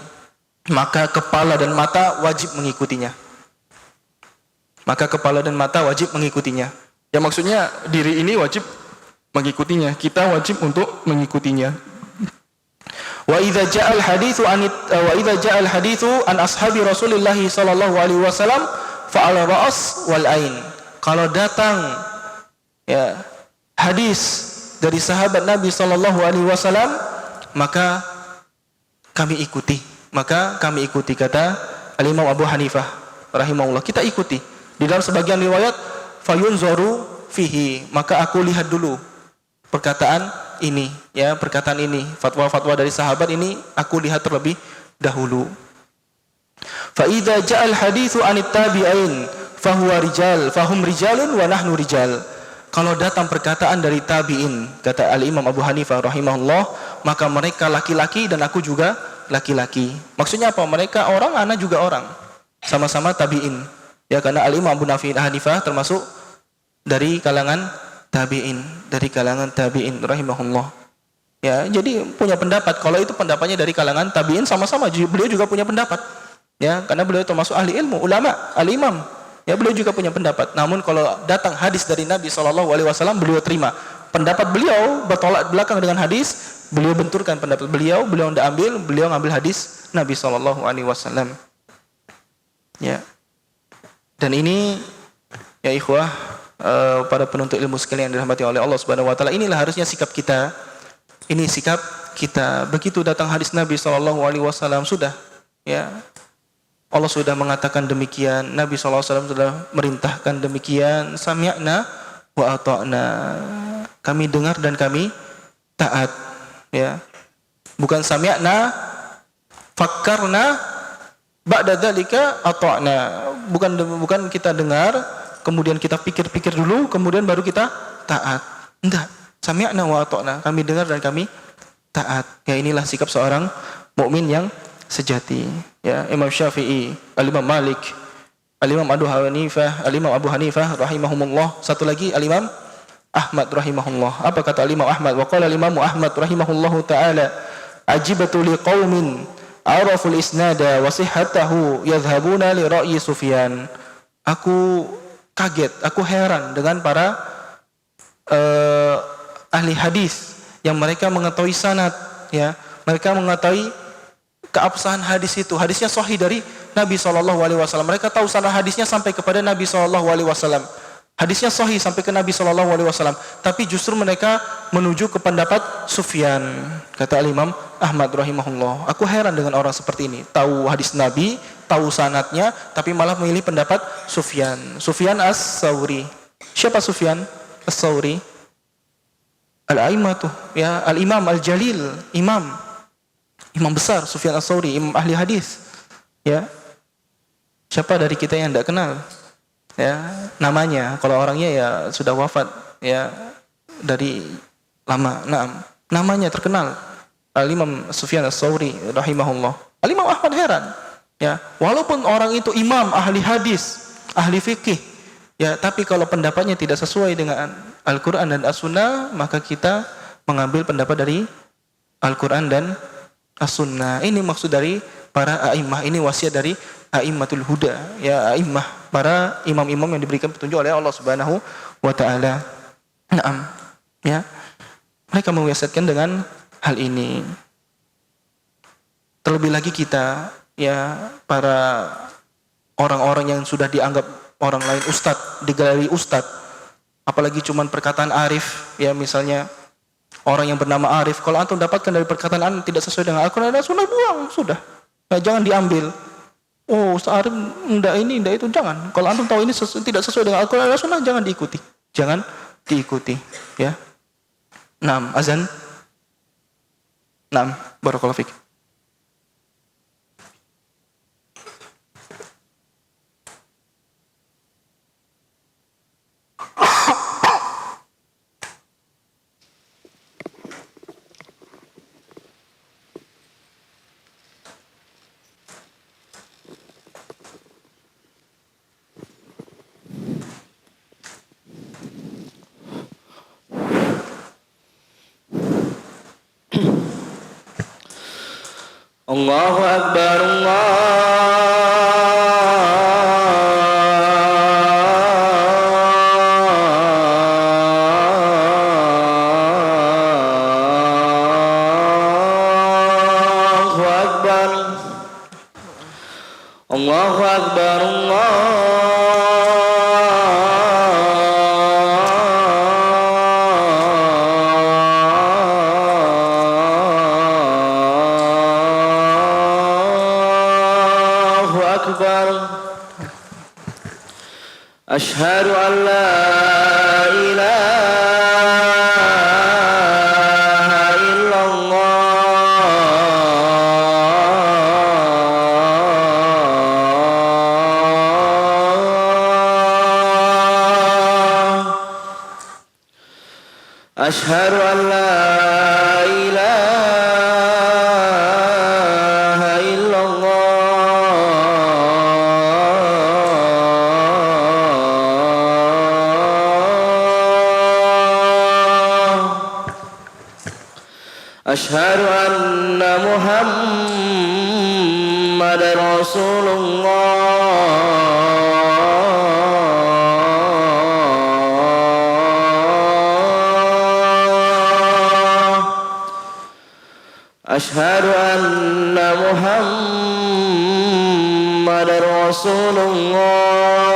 maka kepala dan mata wajib mengikutinya. Maka kepala dan mata wajib mengikutinya. Ya, maksudnya diri ini wajib mengikutinya, kita wajib untuk mengikutinya. Wa idza ja'al haditsu an ashabi Rasulillah sallallahu alaihi wasallam fa ala ra's wal ain. Kalau datang, ya, hadis dari sahabat Nabi sallallahu alaihi wasallam, maka kami ikuti. Maka kami ikuti, kata Al-Imam Abu Hanifah rahimahullah. Kita ikuti. Di dalam sebagian riwayat fayunzaru fihi, maka aku lihat dulu perkataan ini, ya, perkataan ini, fatwa-fatwa dari sahabat ini aku lihat terlebih dahulu. Fa idza ja'al haditsu anit tabi'in fa huwa rijal, fahum rijalun wa nahnu rijal. Kalau datang perkataan dari tabi'in, kata Al-Imam Abu Hanifah rahimahullah, maka mereka laki-laki dan aku juga laki-laki. Maksudnya apa? Mereka orang, ana juga orang. Sama-sama tabi'in. Ya, karena Al-Imam Abu Hanifah termasuk dari kalangan tabi'in, rahimahullah. Ya, jadi punya pendapat. Kalau itu pendapatnya dari kalangan tabi'in, sama-sama beliau juga punya pendapat. Ya, karena beliau termasuk ahli ilmu, ulama, al-imam. Ya, beliau juga punya pendapat. Namun kalau datang hadis dari Nabi SAW, beliau terima. Pendapat beliau bertolak belakang dengan hadis, beliau benturkan pendapat beliau tidak ambil, beliau ngambil hadis Nabi SAW. Ya. Dan ini, ya ikhwah, para penuntut ilmu sekalian yang dirahmati oleh Allah Subhanahu wa taala, inilah harusnya sikap kita. Ini sikap kita. Begitu datang hadis Nabi SAW, sudah, ya, Allah sudah mengatakan demikian, Nabi SAW sudah merintahkan demikian, sami'na wa ata'na, kami dengar dan kami taat. Ya, bukan sami'na fakkarna ba'da dzalika ata'na, bukan kita dengar kemudian kita pikir-pikir dulu kemudian baru kita taat. Enggak, sami'na wa ata'na, kami dengar dan kami taat. Ya, inilah sikap seorang mukmin yang sejati. Ya, Imam Syafi'i, Al-Imam Malik, Al-Imam Abu Hanifah rahimahumullah, satu lagi Al-Imam Ahmad rahimahullah. Apa kata Al-Imam Ahmad? Wa qala Al-Imam Ahmad rahimahullahu taala, ajibatu liqaumin araful isnada wa sihhatahu yadhhabuna li ra'yi Sufyan. Aku kaget, aku heran dengan para ahli hadis yang mereka mengetahui sanad, ya, mereka mengetahui keabsahan hadis itu. Hadisnya sahih dari Nabi SAW. Mereka tahu sanad hadisnya sampai kepada Nabi SAW. Hadisnya sahih sampai ke Nabi SAW. Tapi justru mereka menuju ke pendapat Sufyan. Kata Imam Ahmad rahimahullah, aku heran dengan orang seperti ini. Tahu hadis Nabi, tahu sanadnya, tapi malah memilih pendapat Sufyan. Sufyan As-Tsauri. Siapa Sufyan As-Tsauri? Al-A'immah, ya, Al-Imam Al-Jalil, imam besar Sufyan As-Tsauri, imam ahli hadis. Ya. Siapa dari kita yang tidak kenal? Ya, namanya, kalau orangnya ya sudah wafat, ya, dari lama. Namanya terkenal. Al-Imam Sufyan As-Tsauri rahimahullah. Al-Imam Ahmad heran, ya, walaupun orang itu imam ahli hadis, ahli fikih, ya, tapi kalau pendapatnya tidak sesuai dengan Al-Qur'an dan As-Sunnah, maka kita mengambil pendapat dari Al-Qur'an dan As-Sunnah. Ini maksud dari para a'immah, ini wasiat dari a'immatul huda, ya, a'immah, para imam-imam yang diberikan petunjuk oleh Allah Subhanahu wa taala. Naam, ya. Mereka mewasiatkan dengan hal ini. Terlebih lagi kita, ya, para orang-orang yang sudah dianggap orang lain ustadz, digelari ustadz, apalagi cuman perkataan arif, ya, misalnya orang yang bernama Arif, kalau antum dapatkan dari perkataan antum tidak sesuai dengan Al-Quran dan Sunnah, buang, sudah. Nah, jangan diambil. Oh, Ustaz Arif enggak ini, enggak itu, jangan. Kalau antum tahu ini tidak sesuai dengan Al-Quran dan Sunnah, jangan diikuti. Jangan diikuti, ya. Naam, azan. Naam, barakallahu fiik. Allahu Akbar, Allahu Akbar, Allahu Akbar, Ashhadu an la ilaha illallah. Ashhadu an la ilaha illallah. أشهد أن محمد رسول الله أشهد أن محمد رسول الله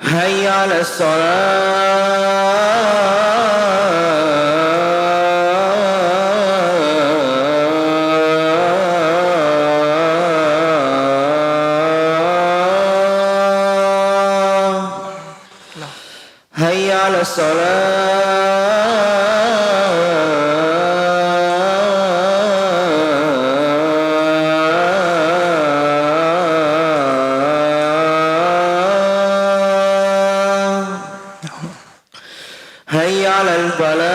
حي على الصلاة حي على الصلاة حي على الفلاح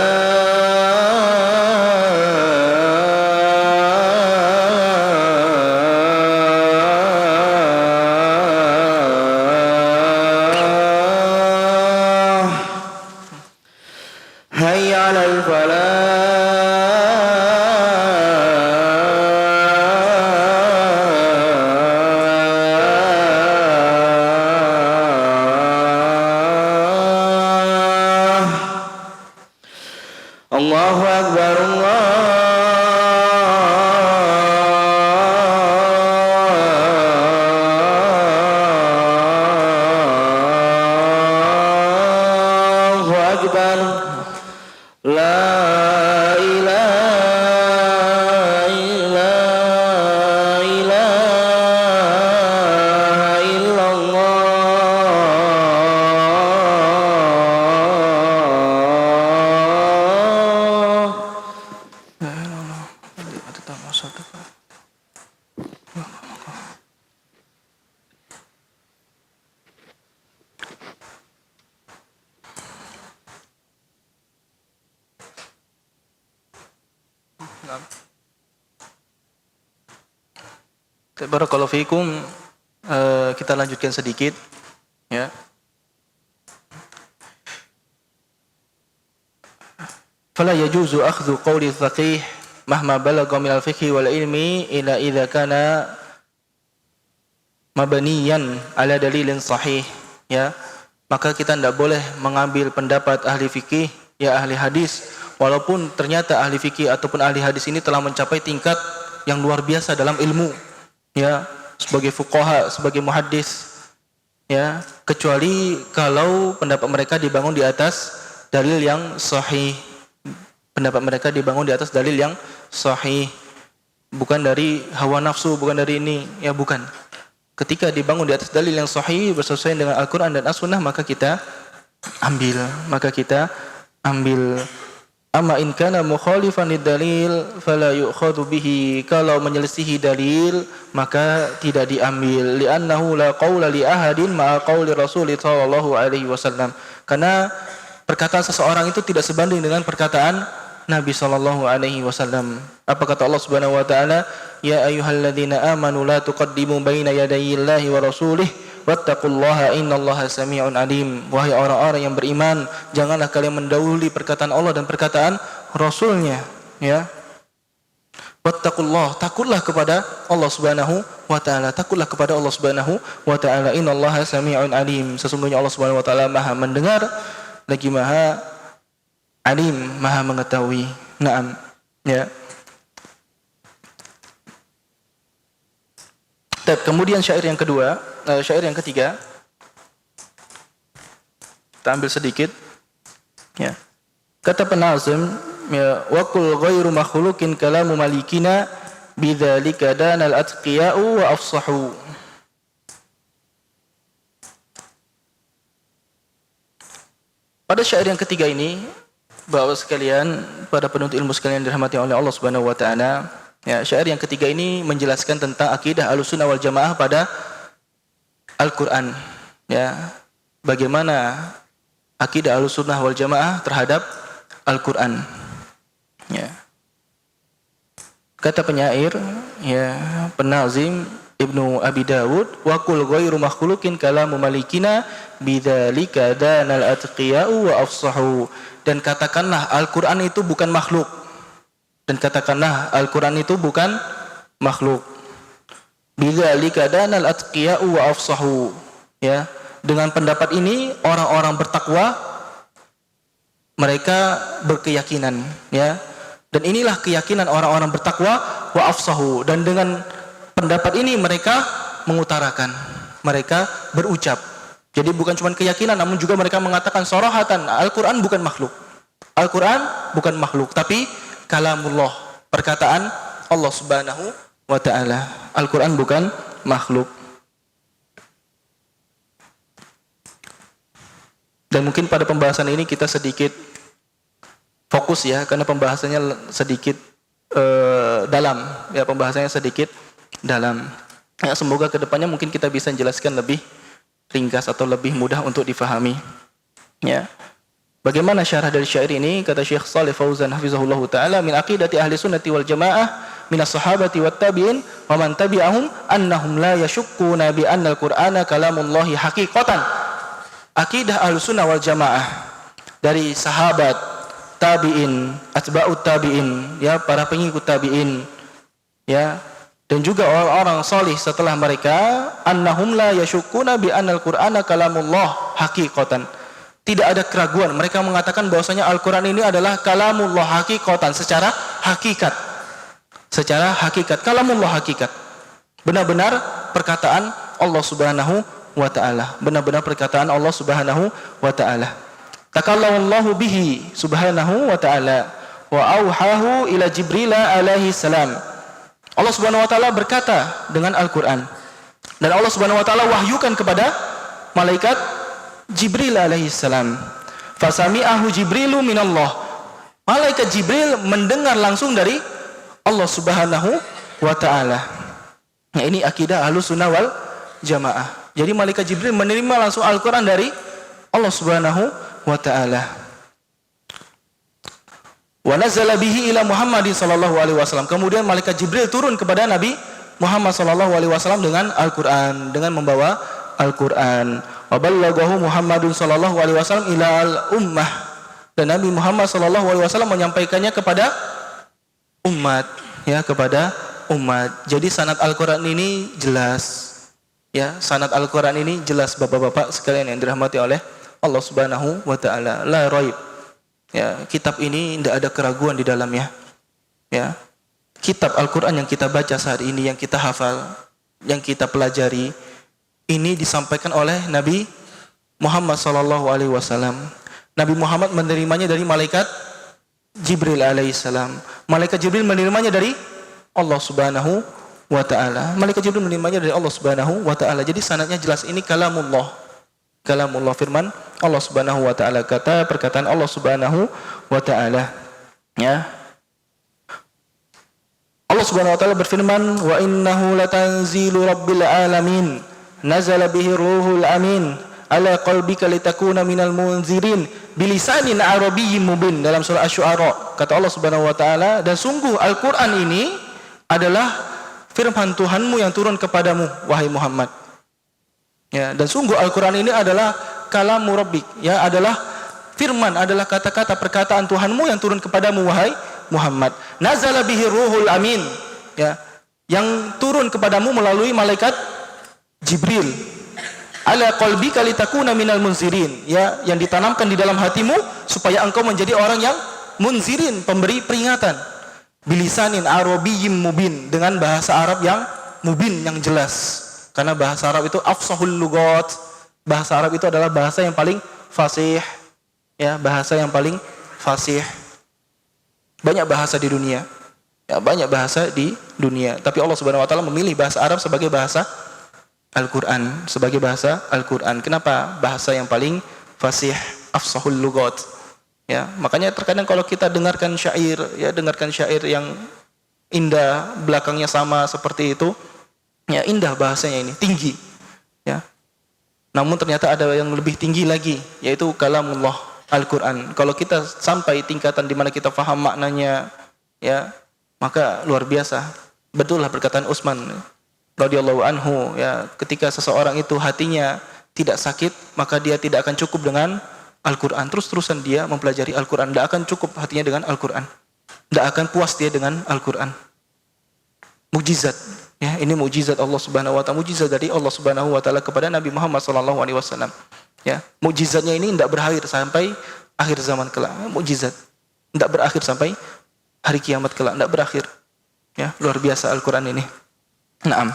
حي على الفلاح الله أكبر الله أكبر لا إله إلا الله Barakallahu fiikum. Kita lanjutkan sedikit, ya. Fala yajuzu akhdhu qawli faqih mahma balagha min al-fiqhi wal ilmi illa idza kana mabniyan ala dalilin sahih, ya. Maka kita tidak boleh mengambil pendapat ahli fikih, ya ahli hadis, walaupun ternyata ahli fikih ataupun ahli hadis ini telah mencapai tingkat yang luar biasa dalam ilmu, ya, sebagai fuqaha, sebagai muhaddis, ya, kecuali kalau pendapat mereka dibangun di atas dalil yang sahih. Pendapat mereka dibangun di atas dalil yang sahih, bukan dari hawa nafsu, bukan dari ini, ya bukan. Ketika dibangun di atas dalil yang sahih bersesuaian dengan Al-Quran dan As-Sunnah, maka kita ambil. Amma in kana mukhalifan lidalil fala yu'khadhu bihi. Kalau menyelisihi dalil maka tidak diambil. Li'annahu la qawla li ahadin ma'a qawli Rasul sallallahu alaihi wasallam. Karena perkataan seseorang itu tidak sebanding dengan perkataan Nabi sallallahu alaihi wasallam. Apa kata Allah Subhanahu wa taala? Ya ayyuhalladzina amanu la tuqaddimu baina yadayillahi wa rasulih wattaqullaha innallaha samii'un alim. Wahai orang-orang yang beriman, janganlah kalian mendahului perkataan Allah dan perkataan Rasulnya, ya. Wattaqullah, takutlah kepada Allah Subhanahu wa taala, takutlah kepada Allah Subhanahu wa taala. Innallaha samii'un alim. Sesungguhnya Allah Subhanahu wa taala Maha mendengar lagi Maha alim, Maha mengetahui. Naam, ya. Kemudian syair yang kedua, syair yang ketiga. Kita ambil sedikit, ya. Kata penazim, ya, wa qul ghairu makhluqin kalamu malikina bidzalika danal atqiya'u wa afsahu. Pada syair yang ketiga ini, Bapak sekalian, pada penuntut ilmu sekalian dirahmati oleh Allah Subhanahu wa taala, ya, syair yang ketiga ini menjelaskan tentang akidah Ahlussunnah wal Jamaah pada Al-Qur'an, ya. Bagaimana akidah Ahlussunnah wal Jamaah terhadap Al-Qur'an, ya. Kata penyair, ya, penazim, Ibnu Abi Dawud, wa qul ghairu makhluqin kalamu malikina bidzalika danal atqiya'u wa afsahu. Dan katakanlah Al-Qur'an itu bukan makhluk. Dan katakanlah Al-Qur'an itu bukan makhluk. Bidzalika danal atqiya'u wa afsahu. Ya, dengan pendapat ini orang-orang bertakwa mereka berkeyakinan, ya. Dan inilah keyakinan orang-orang bertakwa wa afsahu. Dan dengan pendapat ini mereka mengutarakan, mereka berucap. Jadi bukan cuma keyakinan, namun juga mereka mengatakan sarahatan, Al-Quran bukan makhluk. Al-Quran bukan makhluk, tapi kalamullah, perkataan Allah Subhanahu wa ta'ala. Al-Quran bukan makhluk. Dan mungkin pada pembahasan ini kita sedikit fokus ya, karena pembahasannya sedikit dalam, ya pembahasannya sedikit dalam. Ya, semoga kedepannya mungkin kita bisa menjelaskan lebih ringkas atau lebih mudah untuk difahami. Ya. Bagaimana syarah dari syair ini? Kata Syekh Shalih Fauzan hafizahullah taala, min aqidati ahli sunnati wal jamaah min as-sahabati wat tabi'in wa man tabi'ahum annahum la yashukkuna bi anna al-Qur'ana kalamullahi haqiqatan. Akidah Ahlussunnah wal Jamaah dari sahabat, tabi'in, atba'ut tabi'in, ya para pengikut tabi'in, ya, dan juga orang-orang salih setelah mereka, annahum la yashukkuna bi annal Qur'ana kalamullah haqiqatan. Tidak ada keraguan, mereka mengatakan bahwasanya Al-Qur'an ini adalah kalamullah haqiqatan, secara hakikat. Secara hakikat, kalamullah hakikat. Benar-benar perkataan Allah Subhanahu wa ta'ala, benar-benar perkataan Allah Subhanahu wa ta'ala. Takallamallahu bihi subhanahu wa ta'ala wa auhahu ila Jibril alaihi salam. Allah Subhanahu wa ta'ala berkata dengan Al-Qur'an, dan Allah Subhanahu wa ta'ala wahyukan kepada malaikat Jibril alaihi salam. Fasami'ahu Jibrilu minallah. Malaikat Jibril mendengar langsung dari Allah Subhanahu wa ta'ala. Nah, ini akidah Ahlussunnah wal Jamaah. Jadi malaikat Jibril menerima langsung Al-Quran dari Allah Subhanahu wa ta'ala. Wa nazala bihi ila Muhammadin sallallahu alaihi wasallam. Kemudian malaikat Jibril turun kepada Nabi Muhammad sallallahu alaihi wasallam dengan Al-Quran, dengan membawa Al-Quran. Wa ballaghahu Muhammadun sallallahu alaihi wasallam ila al-ummah. Dan Nabi Muhammad sallallahu alaihi wasallam menyampaikannya kepada umat, ya, kepada umat. Jadi sanad Al-Quran ini jelas. Ya, sanad Al-Quran ini jelas bapak-bapak sekalian yang dirahmati oleh Allah Subhanahu wa ta'ala. La raib. Ya, kitab ini tidak ada keraguan di dalamnya. Ya. Kitab Al-Quran yang kita baca saat ini, yang kita hafal, yang kita pelajari, ini disampaikan oleh Nabi Muhammad sallallahu alaihi wasallam. Nabi Muhammad menerimanya dari malaikat Jibril alaihissalam. Malaikat Jibril menerimanya dari Allah Subhanahu wa ta'ala. Malaikat Jibril menerimanya dari Allah Subhanahu wa ta'ala. Jadi sanadnya jelas, ini kalamullah. Kalamullah, firman Allah Subhanahu wa ta'ala, kata perkataan Allah Subhanahu wa ta'ala. Ya. Allah Subhanahu wa ta'ala berfirman, wa innahu latanzilu rabbil alamin nazala bihi ruhul amin ala qalbika litakuna minal munzirin bilisanin arabiyyin mubin. Dalam surah Asy-Syu'ara kata Allah Subhanahu wa ta'ala, dan sungguh Al-Qur'an ini adalah firman Tuhanmu yang turun kepadamu, wahai Muhammad. Ya, dan sungguh Al-Quran ini adalah kalamu rabbik, ya, adalah firman, adalah kata-kata perkataan Tuhanmu yang turun kepadamu, wahai Muhammad. Nazala bihi ruhul amin, ya, yang turun kepadamu melalui malaikat Jibril. Ala qalbika litakuna minal munzirin, ya, yang ditanamkan di dalam hatimu supaya engkau menjadi orang yang munzirin, pemberi peringatan. Bilisanin arabiyyin mubin, dengan bahasa Arab yang mubin, yang jelas. Karena bahasa Arab itu afsahul lugat. Bahasa Arab itu adalah bahasa yang paling fasih, ya, bahasa yang paling fasih. Banyak bahasa di dunia. Ya, banyak bahasa di dunia, tapi Allah Subhanahu wa taala memilih bahasa Arab sebagai bahasa Al-Qur'an, sebagai bahasa Al-Qur'an. Kenapa? Bahasa yang paling fasih, afsahul lugat. Ya, makanya terkadang kalau kita dengarkan syair, ya, dengarkan syair yang indah, belakangnya sama seperti itu, ya, indah bahasanya ini, tinggi, ya. Namun ternyata ada yang lebih tinggi lagi, yaitu kalamullah Al-Quran. Kalau kita sampai tingkatan di mana kita faham maknanya, ya, maka luar biasa. Betullah perkataan Utsman, radhiyallahu anhu, ya, ketika seseorang itu hatinya tidak sakit, maka dia tidak akan cukup dengan Al-Quran. Terus-terusan dia mempelajari Al-Quran. Tidak akan cukup hatinya dengan Al-Quran. Tidak akan puas dia dengan Al-Quran. Mukjizat. Ya, ini mukjizat Allah Subhanahu wa taala, mukjizat dari Allah Subhanahu wa taala kepada Nabi Muhammad sallallahu alaihi wasallam. Ya, mukjizatnya ini tidak berakhir sampai akhir zaman kelak. Mukjizat. Tidak berakhir sampai hari kiamat kelak, tidak berakhir. Ya, luar biasa Al-Quran ini. Naam.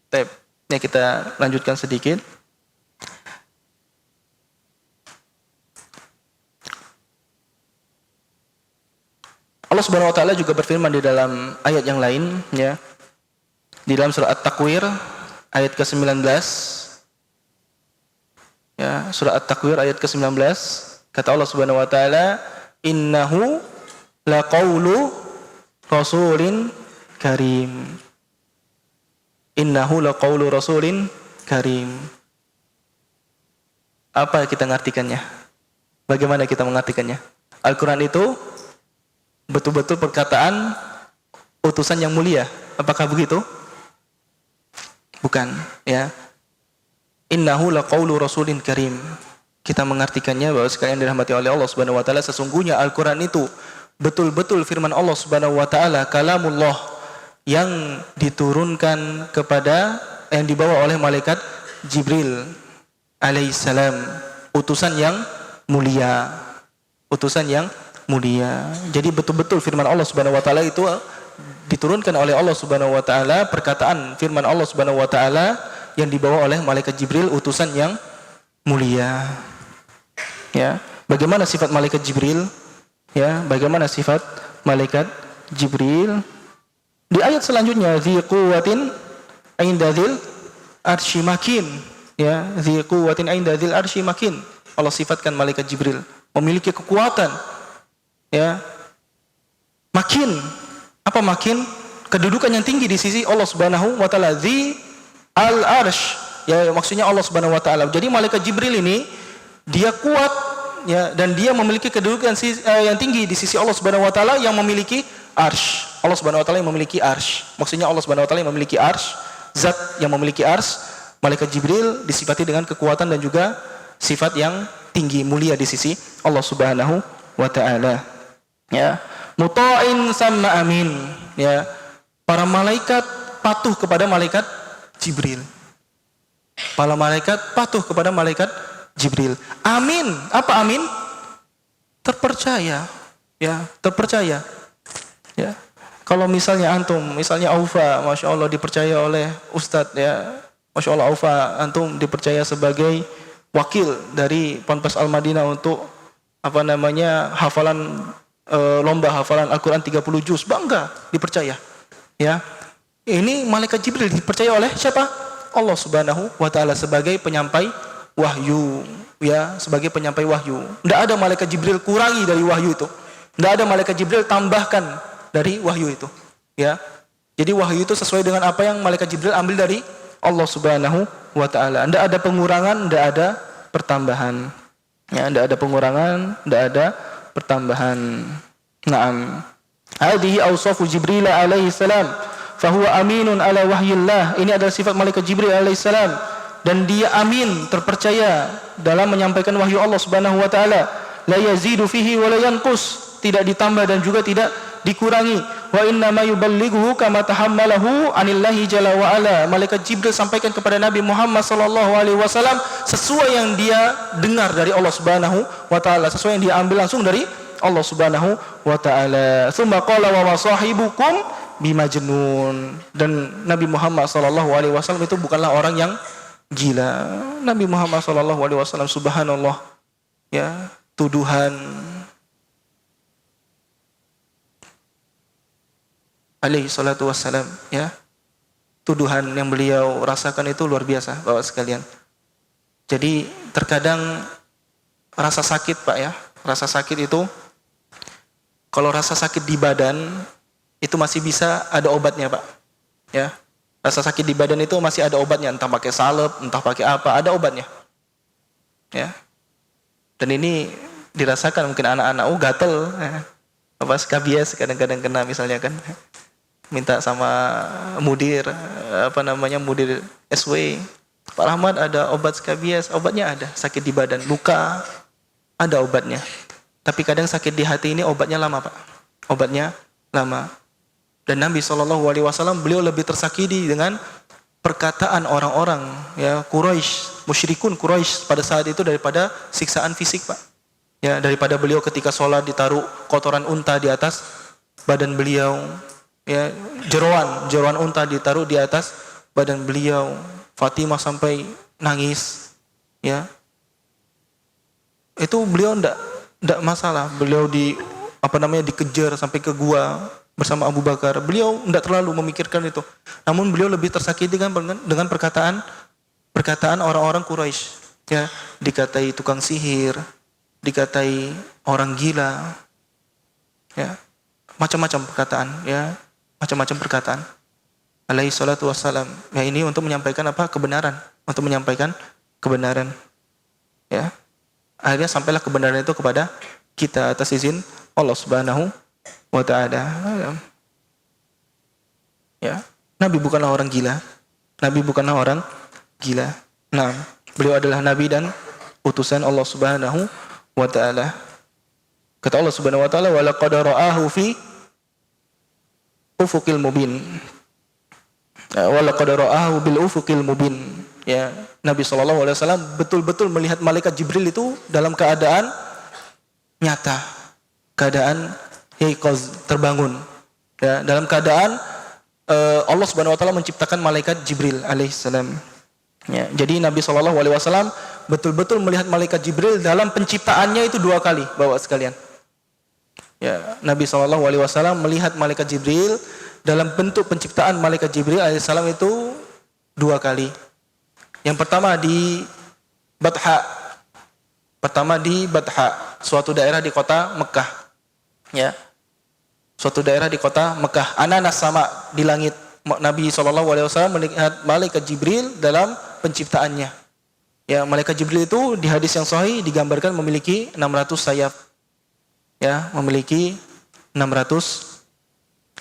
Baik, ya kita lanjutkan sedikit. Allah Subhanahu wa taala juga berfirman di dalam ayat yang lain, ya. Di dalam surah At-Takwir ayat ke-19. Ya, surah At-Takwir ayat ke-19, kata Allah Subhanahu wa taala, "Innahu laqaulu rasulin karim." Innahu laqaulu rasulin karim. Apa kita mengartikannya? Bagaimana kita mengartikannya? Al-Quran itu betul-betul perkataan utusan yang mulia. Apakah begitu? Bukan, ya. Innahu laqaulu rasulin karim. Kita mengartikannya bahwa sekalian dirahmati oleh Allah Subhanahu wa taala, sesungguhnya Al-Quran itu betul-betul firman Allah Subhanahu wa taala, kalamullah, yang diturunkan kepada, yang dibawa oleh malaikat Jibril alaihissalam, utusan yang mulia, utusan yang mulia. Jadi betul-betul firman Allah Subhanahu wa taala itu diturunkan oleh Allah Subhanahu wa taala, perkataan firman Allah Subhanahu wa taala yang dibawa oleh malaikat Jibril, utusan yang mulia. Ya, bagaimana sifat malaikat Jibril? Ya, bagaimana sifat malaikat Jibril? Di ayat selanjutnya, dzi quwwatin 'inda dzil arsy makin. Ya, dzi quwwatin 'inda dzil arsy makin. Allah sifatkan malaikat Jibril memiliki kekuatan. Ya. Makin. Apa makin? Kedudukan yang tinggi di sisi Allah Subhanahu wa taala. Dzi al-arsy. Ya, maksudnya Allah Subhanahu wa taala. Jadi malaikat Jibril ini dia kuat, ya, dan dia memiliki kedudukan yang tinggi di sisi Allah Subhanahu wa taala yang memiliki arsy. Allah Subhanahu wa taala yang memiliki arsy. Maksudnya Allah Subhanahu wa taala yang memiliki arsy, zat yang memiliki arsy. Malaikat Jibril disifati dengan kekuatan dan juga sifat yang tinggi, mulia di sisi Allah Subhanahu wa taala. Ya, muta'in sama amin. Ya, para malaikat patuh kepada malaikat Jibril. Para malaikat patuh kepada malaikat Jibril. Amin. Apa amin? Terpercaya. Ya, terpercaya. Ya. Kalau misalnya antum, misalnya Aufa, Masya Allah dipercaya oleh Ustadz, ya, Masya Allah Aufa, antum dipercaya sebagai wakil dari Ponpes Al-Madinah untuk hafalan lomba hafalan Al-Quran 30 juz, bangga dipercaya. Ya, ini malaikat Jibril dipercaya oleh siapa? Allah Subhanahu wa taala sebagai penyampai wahyu, ya, sebagai penyampai wahyu. Tidak ada malaikat Jibril kurangi dari wahyu itu. Tidak ada malaikat Jibril tambahkan dari wahyu itu, ya. Jadi wahyu itu sesuai dengan apa yang malaikat Jibril ambil dari Allah Subhanahu wa taala. Tidak ada pengurangan, tidak ada pertambahan. Ya, tidak ada pengurangan, tidak ada pertambahan. Naam. Hadhihi awsafu Jibril alaihi salam, fahuwa aminun ala wahyillah. Ini adalah sifat malaikat Jibril alaihi salam, dan dia amin, terpercaya dalam menyampaikan wahyu Allah Subhanahu wa taala. La yazidu fihi wa la yanqus, tidak ditambah dan juga tidak dikurangi. Wa inna ma yuballighu kama tahammalahu anillahi jalla wa ala. Malaikat Jibril sampaikan kepada Nabi Muhammad sallallahu alaihi wasallam sesuai yang dia dengar dari Allah Subhanahu wa taala, sesuai yang dia ambil langsung dari Allah Subhanahu wa taala. Tsumma qala wa sahibukum bimajnun. Dan Nabi Muhammad sallallahu alaihi wasallam itu bukanlah orang yang gila. Nabi Muhammad sallallahu alaihi wasallam, subhanallah, ya, tuduhan alaihi salatu wassalam, ya, tuduhan yang beliau rasakan itu luar biasa, Bapak sekalian. Jadi terkadang rasa sakit, Pak, ya, rasa sakit itu, kalau rasa sakit di badan itu masih bisa ada obatnya, Pak, ya. Rasa sakit di badan itu masih ada obatnya, entah pakai salep, entah pakai apa, ada obatnya, ya. Dan ini dirasakan mungkin anak-anak, gatel, apa skabies kadang-kadang kena misalnya kan, minta sama mudir, mudir SW, Pak Rahmat ada obat skabies, obatnya ada, sakit di badan, luka, ada obatnya. Tapi kadang sakit di hati ini obatnya lama Pak, obatnya lama. Dan Nabi SAW beliau lebih tersakiti dengan perkataan orang-orang ya Quraisy, musyrikun Quraisy pada saat itu daripada siksaan fisik Pak. Ya, daripada beliau ketika sholat ditaruh kotoran unta di atas badan beliau, ya jeroan unta ditaruh di atas badan beliau. Fatimah sampai nangis, ya. Itu beliau ndak masalah. Beliau dikejar sampai ke gua bersama Abu Bakar. Beliau ndak terlalu memikirkan itu. Namun beliau lebih tersakiti dengan perkataan orang-orang Quraisy, ya, dikatai tukang sihir, dikatai orang gila, ya, macam-macam perkataan, ya, macam-macam perkataan. Alaihi salatu wassalam. Ya, ini untuk menyampaikan apa? Kebenaran, untuk menyampaikan kebenaran. Ya. Akhirnya sampailah kebenaran itu kepada kita atas izin Allah Subhanahu wa taala. Ya. Nabi bukanlah orang gila. Nabi bukanlah orang gila. Nah, beliau adalah nabi dan utusan Allah Subhanahu wa taala. Kata Allah Subhanahu wa taala, "Wa laqad ra'ahu fi ufuqil mubin." Wa laqad ra'ahu bil ufuqil mubin. Ya, Nabi SAW betul-betul melihat malaikat Jibril itu dalam keadaan nyata, keadaan yaiqaz, terbangun. Ya, dalam keadaan Allah Subhanahu wa taala menciptakan malaikat Jibril alaihissalam. Ya, jadi Nabi SAW betul-betul melihat malaikat Jibril dalam penciptaannya itu 2 kali, Bapak sekalian. Ya, Nabi SAW melihat malaikat Jibril dalam bentuk penciptaan malaikat Jibril alaihissalam itu 2 kali. Yang pertama di Batha, suatu daerah di kota Mekah. Ya. Suatu daerah di kota Mekah. Ananas sama di langit. Nabi SAW melihat malaikat Jibril dalam penciptaannya. Ya, malaikat Jibril itu di hadis yang sahih digambarkan memiliki 600 sayap. Ya, memiliki 600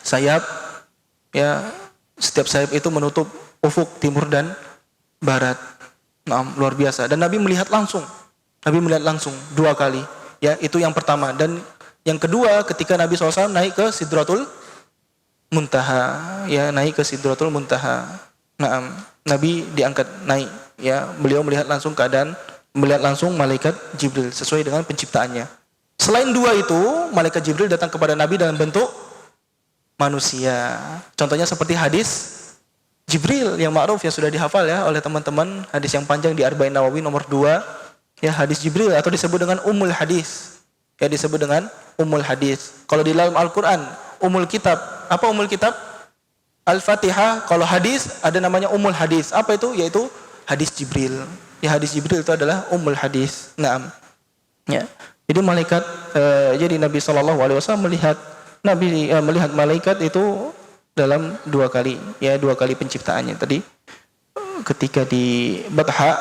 sayap. Ya, setiap sayap itu menutup ufuk timur dan barat. Nah, luar biasa. Dan Nabi melihat langsung. Nabi melihat langsung 2 kali. Ya, itu yang pertama. Dan yang kedua, ketika Nabi SAW naik ke Sidratul Muntaha. Ya, naik ke Sidratul Muntaha. Nah, Nabi diangkat naik. Ya, beliau melihat langsung malaikat Jibril sesuai dengan penciptaannya. Selain 2 itu, malaikat Jibril datang kepada Nabi dalam bentuk manusia. Contohnya seperti hadis Jibril yang ma'ruf yang sudah dihafal ya oleh teman-teman, hadis yang panjang di Arba'in Nawawi nomor 2, ya, hadis Jibril atau disebut dengan Ummul Hadis. Ya, disebut dengan Ummul Hadis. Kalau di dalam Al-Qur'an, Ummul Kitab. Apa Ummul Kitab? Al-Fatihah. Kalau hadis ada namanya Ummul Hadis. Apa itu? Yaitu hadis Jibril. Ya, hadis Jibril itu adalah Ummul Hadis. Naam. Ya. Jadi Nabi SAW melihat malaikat itu dalam 2 kali, ya, 2 kali penciptaannya tadi. Ketika di Batha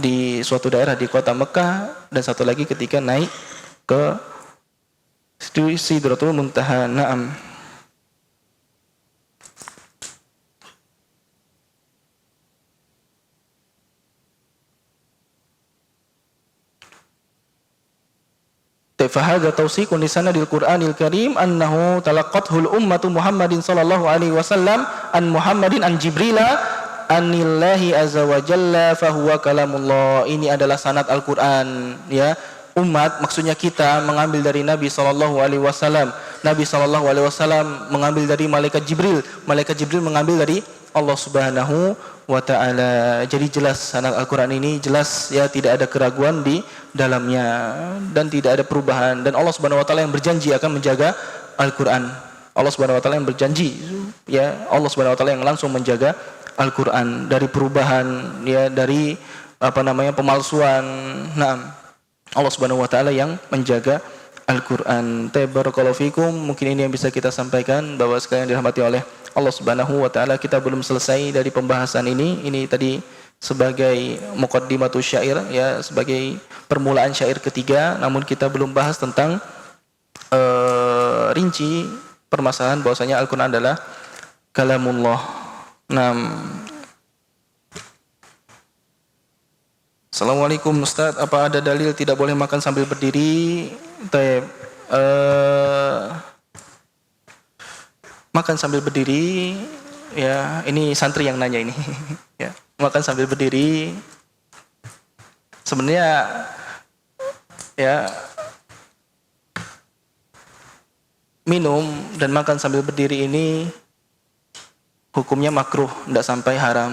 di suatu daerah di kota Mekah, dan satu lagi ketika naik ke Sidratul Muntaha. Naam. Fahadha tawsiqun li sanadil Qur'anil Karim annahu talaqqathul ummatu Muhammadin sallallahu alaihi wasallam an Muhammadin an Jibrila anillahi azza wa jalla fahuwa kalamullah. Ini adalah sanad Al-Qur'an, ya. Umat maksudnya kita mengambil dari Nabi sallallahu alaihi wasallam. Nabi sallallahu alaihi wasallam mengambil dari malaikat Jibril. Malaikat Jibril mengambil dari Allah Subhanahu wa taala. Jadi jelas sanad Al-Qur'an ini jelas, ya, tidak ada keraguan di dalamnya dan tidak ada perubahan, dan Allah Subhanahu wa taala yang berjanji akan menjaga Al-Qur'an. Allah Subhanahu wa taala yang berjanji, ya, Allah Subhanahu wa taala yang langsung menjaga Al-Qur'an dari perubahan, ya, dari pemalsuan. Nah, Allah Subhanahu wa taala yang menjaga Al-Qur'an. Barakallahu fikum. Mungkin ini yang bisa kita sampaikan, Bapak sekalian dirahmati oleh Allah Subhanahu wa taala. Kita belum selesai dari pembahasan ini. Ini tadi sebagai muqaddimatu syair, ya, sebagai permulaan syair ketiga, namun kita belum bahas tentang rinci permasalahan bahwasanya Al-Quran adalah kalamullah. Assalamualaikum Ustaz, apa ada dalil tidak boleh makan sambil berdiri? Makan sambil berdiri, ya, ini santri yang nanya ini. Ya, makan sambil berdiri sebenarnya, ya, minum dan makan sambil berdiri ini hukumnya makruh, tidak sampai haram,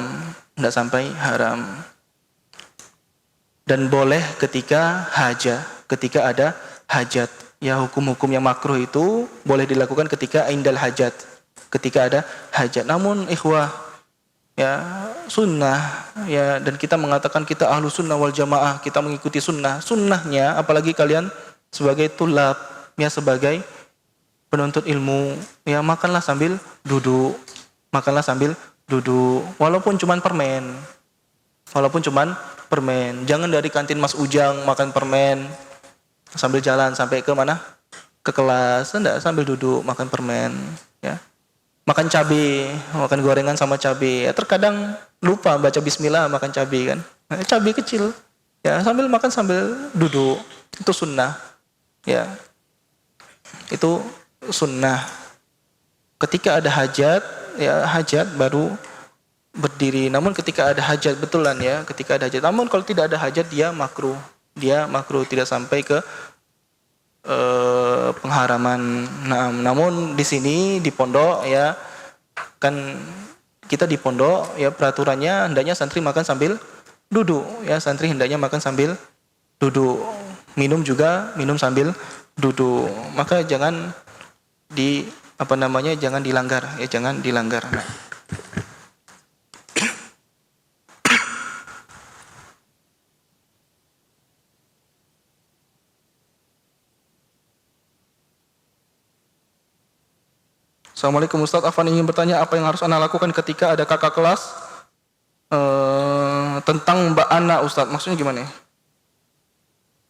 dan boleh ketika ada hajat. Ya, hukum-hukum yang makruh itu boleh dilakukan ketika indal hajat, ketika ada hajat. Namun ikhwah, ya, sunnah, ya, dan kita mengatakan kita ahlu sunnah wal jamaah, kita mengikuti sunnahnya, apalagi kalian sebagai tulab, ya, sebagai penuntut ilmu, ya, makanlah sambil duduk, walaupun cuman permen, jangan dari kantin Mas Ujang makan permen sambil jalan sampai ke mana, ke kelas, enggak, sambil duduk makan permen, ya. Makan cabai, makan gorengan sama cabai, ya, terkadang lupa baca bismillah makan cabai kan, cabai kecil, ya, sambil makan sambil duduk, itu sunnah, ya, itu sunnah. Ketika ada hajat, ya, hajat baru berdiri. Namun ketika ada hajat betulan, ya, ketika ada hajat. Namun kalau tidak ada hajat dia makruh, tidak sampai ke pengharaman. Namun di sini di pondok, ya, kan kita di pondok, ya, peraturannya hendaknya santri makan sambil duduk, ya, minum sambil duduk. Maka jangan jangan dilanggar, ya, jangan dilanggar. Assalamualaikum Ustaz, Afan ingin bertanya apa yang harus Ana lakukan ketika ada kakak kelas tentang Mbak Ana, Ustaz. Maksudnya gimana?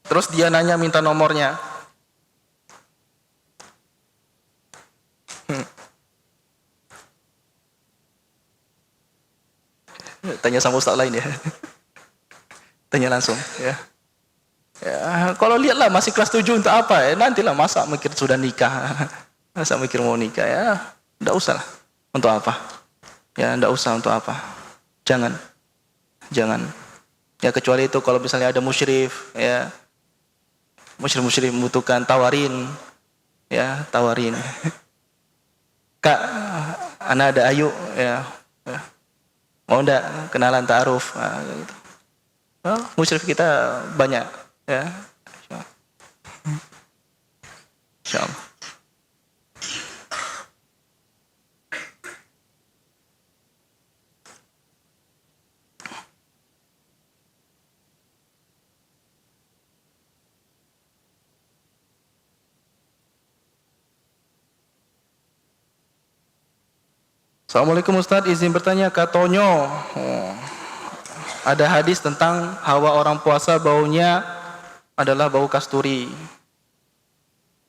Terus dia nanya minta nomornya. Tanya sama Ustaz lain, ya. Tanya langsung, ya. Ya, kalau lihatlah masih kelas 7 untuk apa, ya? Nantilah masa mikir sudah nikah. Masa mikir mau nikah, ya, enggak usah lah. Untuk apa? Ya, enggak usah untuk apa. Jangan. Ya, kecuali itu kalau misalnya ada musyrif, ya. Musyrif membutuhkan, tawarin. Ya, tawarin. Kak, Ana ada Ayu, ya. Mau enggak kenalan ta'aruf? Nah, gitu. Oh, musyrif kita banyak, ya. Insyaallah. Assalamualaikum Ustaz, izin bertanya, Kak Tonyo. Ada hadis tentang hawa orang puasa baunya adalah bau kasturi,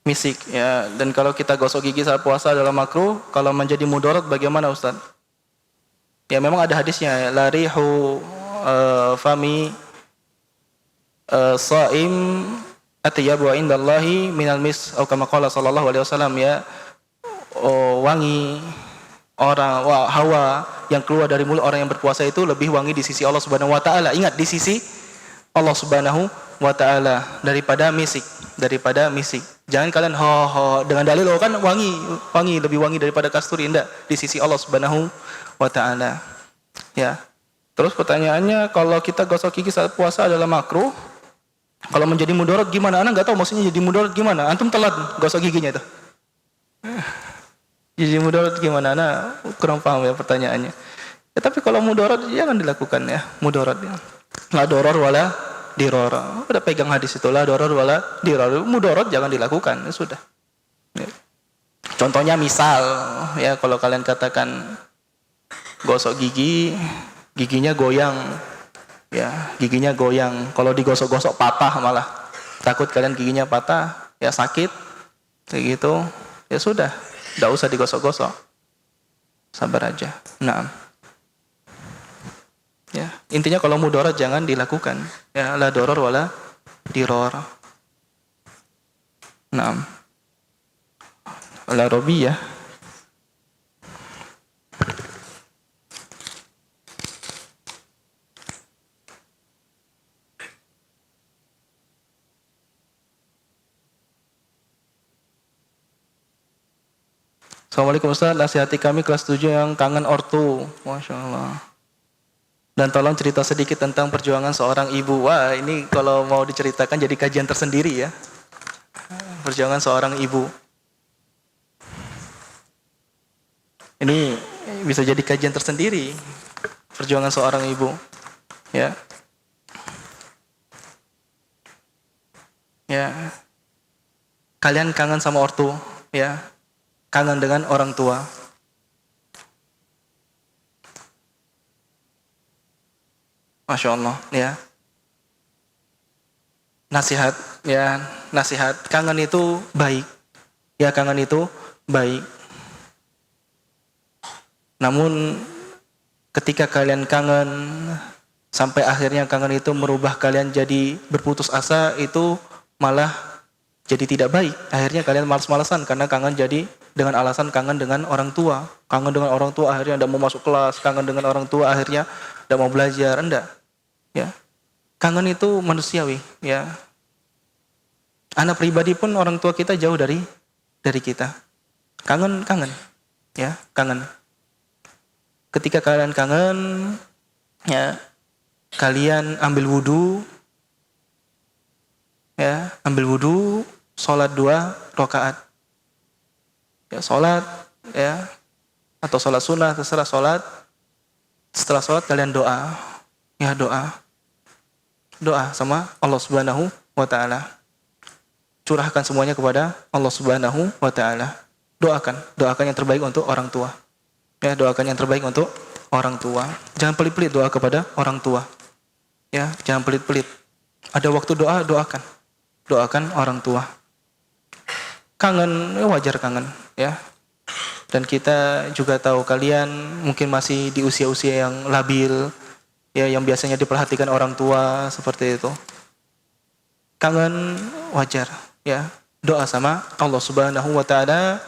misik, ya. Dan kalau kita gosok gigi saat puasa adalah makruh. Kalau menjadi mudarat bagaimana Ustaz? Ya, memang ada hadisnya, la rihu fami shaim atyabu indallahi minal mis, atau kama qala sallallahu alaihi wasallam, ya. Wangi hawa yang keluar dari mulut orang yang berpuasa itu lebih wangi di sisi Allah Subhanahu wa taala. Ingat, di sisi Allah Subhanahu wa taala, daripada misik. Jangan kalian dengan dalil kan wangi lebih wangi daripada kasturi. Enggak, di sisi Allah Subhanahu wa taala. Ya. Terus pertanyaannya, kalau kita gosok gigi saat puasa adalah makruh. Kalau menjadi mudarat gimana? Ana enggak tahu maksudnya jadi mudarat gimana. Antum telat gosok giginya itu. Jadi mudarat gimana? Ana kurang paham, ya, pertanyaannya. Ya, tapi kalau mudarat jangan dilakukan, ya, mudarat, ya. La doror wala diror. Udah pegang hadis itu, la doror wala diror. Mudarat jangan dilakukan, ya, sudah. Ya. Contohnya misal, ya, kalau kalian katakan gosok giginya goyang, Ya, giginya goyang. Kalau digosok-gosok patah malah. Takut kalian giginya patah, ya sakit. Kayak gitu. Ya sudah, enggak usah digosok-gosok. Sabar aja. Nah. Ya, intinya kalau mudarat jangan dilakukan. Ya, la doror wala diror. Nah. Wala robi ya. Assalamualaikum Ustaz, nasihati kami kelas 7 yang kangen ortu. Masya Allah. Dan tolong cerita sedikit tentang perjuangan seorang ibu. Wah, ini kalau mau diceritakan jadi kajian tersendiri ya. Perjuangan seorang ibu. Ini bisa jadi kajian tersendiri. Perjuangan seorang ibu. Ya. Ya. Kalian kangen sama ortu, ya. Kangen dengan orang tua. Masya Allah, ya. Nasihat, ya, nasihat. Kangen itu baik. Ya, kangen itu baik. Namun, ketika kalian kangen, sampai akhirnya kangen itu merubah kalian jadi berputus asa, itu malah jadi tidak baik. Akhirnya kalian malas-malasan karena kangen jadi dengan alasan kangen dengan orang tua. Kangen dengan orang tua akhirnya tidak mau masuk kelas. Kangen dengan orang tua akhirnya tidak mau belajar. Enggak. Ya. Kangen itu manusiawi. Ya. Anak pribadi pun orang tua kita jauh dari kita. Kangen. Ya, kangen. Ketika kalian kangen, ya, kalian ambil wudu. Ya, ambil wudu, sholat 2 rakaat. Ya, sholat, ya, atau sholat sunnah, terserah sholat. Setelah sholat kalian doa, ya doa sama Allah Subhanahu wa Ta'ala. Curahkan semuanya kepada Allah Subhanahu wa Ta'ala. Doakan yang terbaik untuk orang tua. Ya, doakan yang terbaik untuk orang tua. Jangan pelit-pelit doa kepada orang tua. Ya, jangan pelit-pelit. Ada waktu doa, doakan orang tua. Kangen, wajar kangen, ya. Dan kita juga tahu kalian mungkin masih di usia-usia yang labil, ya, yang biasanya diperhatikan orang tua seperti itu. Kangen, wajar, ya. Doa sama Allah Subhanahu wa Ta'ala,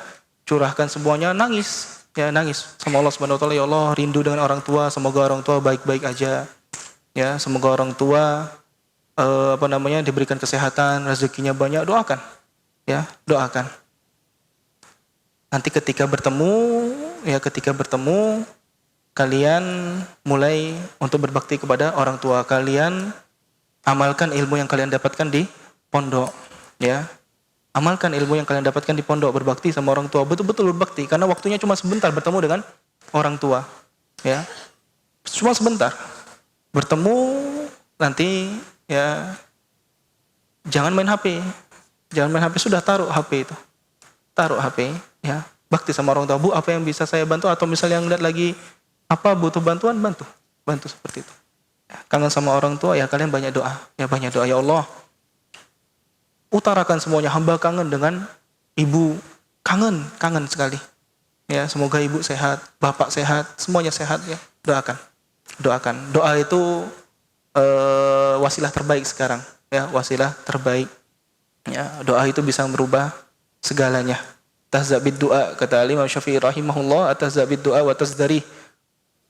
curahkan semuanya, nangis, ya, nangis sama Allah Subhanahu wa Ta'ala. Ya Allah, rindu dengan orang tua, semoga orang tua baik-baik aja. Ya, semoga orang tua diberikan kesehatan, rezekinya banyak, doakan. Ya, doakan. Nanti ketika bertemu, kalian mulai untuk berbakti kepada orang tua kalian. Amalkan ilmu yang kalian dapatkan di pondok, ya. Amalkan ilmu yang kalian dapatkan di pondok, berbakti sama orang tua, betul-betul berbakti karena waktunya cuma sebentar bertemu dengan orang tua, ya. Cuma sebentar. Bertemu nanti, ya. Jangan main HP. Sudah taruh HP itu. Taruh HP, ya. Bakti sama orang tua. Bu, apa yang bisa saya bantu? Atau misalnya yang lihat lagi butuh bantuan, bantu seperti itu. Kangen sama orang tua, ya kalian banyak doa. Ya, banyak doa. Ya Allah, utarakan semuanya. Hamba kangen dengan ibu. Kangen sekali. Ya, semoga ibu sehat, bapak sehat, semuanya sehat, ya. Doakan. Doa itu wasilah terbaik sekarang, ya, wasilah terbaik. Ya, doa itu bisa merubah segalanya. Tahzabid doa, kata Imam Syafi'i rahimahullah, tahzabid doa wa tazdari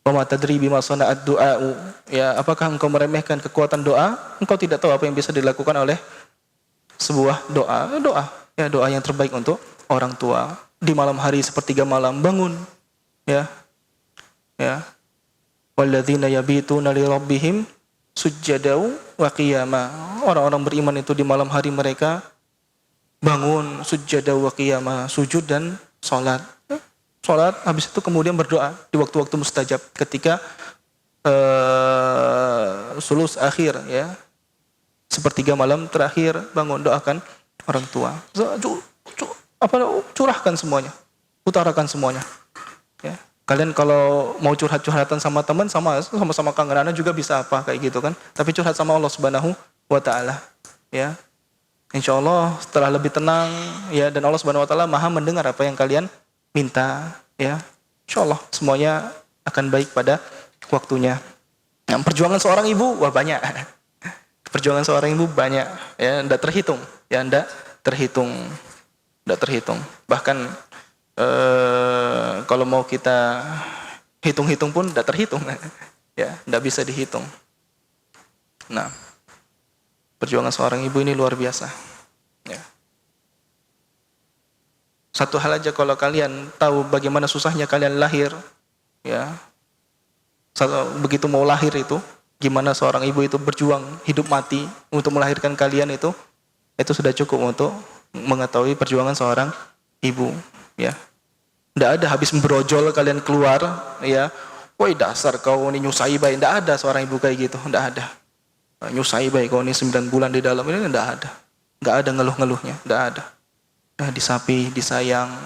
wa ma tadri bima sana'ad doa. Ya, apakah engkau meremehkan kekuatan doa? Engkau tidak tahu apa yang bisa dilakukan oleh sebuah doa. Ya, doa yang terbaik untuk orang tua. Di malam hari sepertiga malam bangun, ya. Walladzina yabituna li rabbihim sujjadau wa qiyama. Orang-orang beriman itu di malam hari mereka bangun sujjadau wa qiyama, sujud dan salat. Salat, habis itu kemudian berdoa di waktu-waktu mustajab ketika sulus akhir, ya. Sepertiga malam terakhir bangun, doakan orang tua. Curahkan semuanya. Utarakan semuanya. Ya. Kalian kalau mau curhat-curhatan sama teman, sama-sama kangen anak juga bisa apa kayak gitu kan. Tapi curhat sama Allah Subhanahu wa taala, ya. Insya Allah setelah lebih tenang, ya, dan Allah Subhanahu wa taala Maha mendengar apa yang kalian minta, ya. Insya Allah semuanya akan baik pada waktunya. Nah, perjuangan seorang ibu, wah banyak. Perjuangan seorang ibu banyak, ya, enggak terhitung, ya, enggak terhitung. Bahkan kalau mau kita hitung-hitung pun enggak terhitung, ya, enggak bisa dihitung. Nah, perjuangan seorang ibu ini luar biasa, ya. Satu hal aja, kalau kalian tahu bagaimana susahnya kalian lahir, ya, begitu mau lahir itu, gimana seorang ibu itu berjuang hidup mati untuk melahirkan kalian, itu sudah cukup untuk mengetahui perjuangan seorang ibu, ya. Tidak ada habis berojol kalian keluar, ya, woi dasar kau ini nyusai bayi. Tidak ada seorang ibu kayak gitu, tidak ada. Nyusai bayi kau ini 9 bulan di dalam ini, tidak ada. Tidak ada ngeluh-ngeluhnya, tidak ada. Nah, disapi, disayang.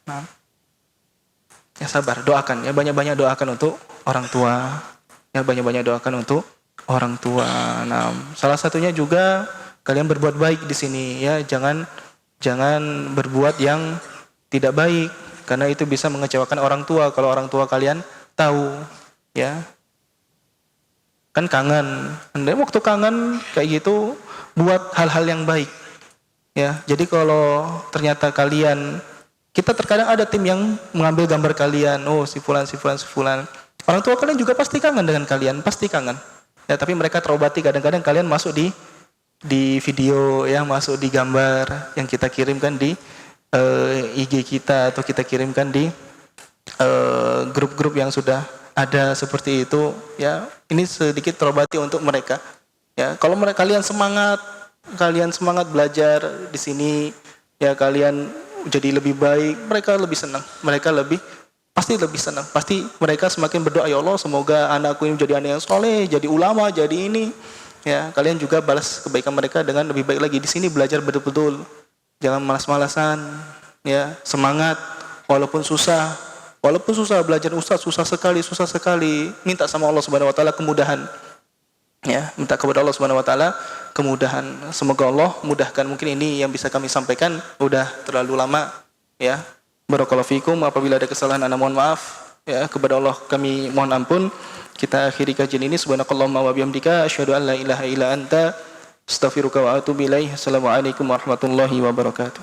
Nah, ya sabar, doakan, ya, banyak-banyak doakan untuk orang tua, ya, banyak-banyak doakan untuk orang tua. Nah, salah satunya juga kalian berbuat baik di sini, ya, jangan berbuat yang tidak baik, karena itu bisa mengecewakan orang tua kalau orang tua kalian tahu, ya. Kan kangen, waktu kangen kayak gitu buat hal-hal yang baik, ya. Jadi kalau ternyata kita terkadang ada tim yang mengambil gambar kalian, oh si fulan, orang tua kalian juga pasti kangen dengan kalian, pasti kangen, ya. Tapi mereka terobati, kadang-kadang kalian masuk di video, ya, masuk di gambar yang kita kirimkan di IG kita, atau kita kirimkan di grup-grup yang sudah ada seperti itu, ya. Ini sedikit terobati untuk mereka, ya. Kalau kalian semangat belajar di sini, ya, kalian jadi lebih baik, mereka lebih senang, pasti lebih senang, pasti mereka semakin berdoa, ya Allah semoga anakku ini menjadi anak yang soleh, jadi ulama, jadi ini, ya. Kalian juga balas kebaikan mereka dengan lebih baik lagi. Di sini belajar betul-betul, jangan malas-malasan, ya, semangat walaupun susah belajar. Ustaz, susah sekali, minta sama Allah Subhanahu wa taala kemudahan, ya, minta kepada Allah Subhanahu wa taala kemudahan. Semoga Allah mudahkan. Mungkin ini yang bisa kami sampaikan, udah terlalu lama, ya. Barakallahu fikum. Apabila ada kesalahan ana mohon maaf, ya, kepada Allah kami mohon ampun. Kita akhiri kajian ini. Subhanakallahumma wa bihamdika asyhadu an la ilaha illa anta astaghfiruka wa atubu ilaik. Assalamualaikum warahmatullahi wabarakatuh.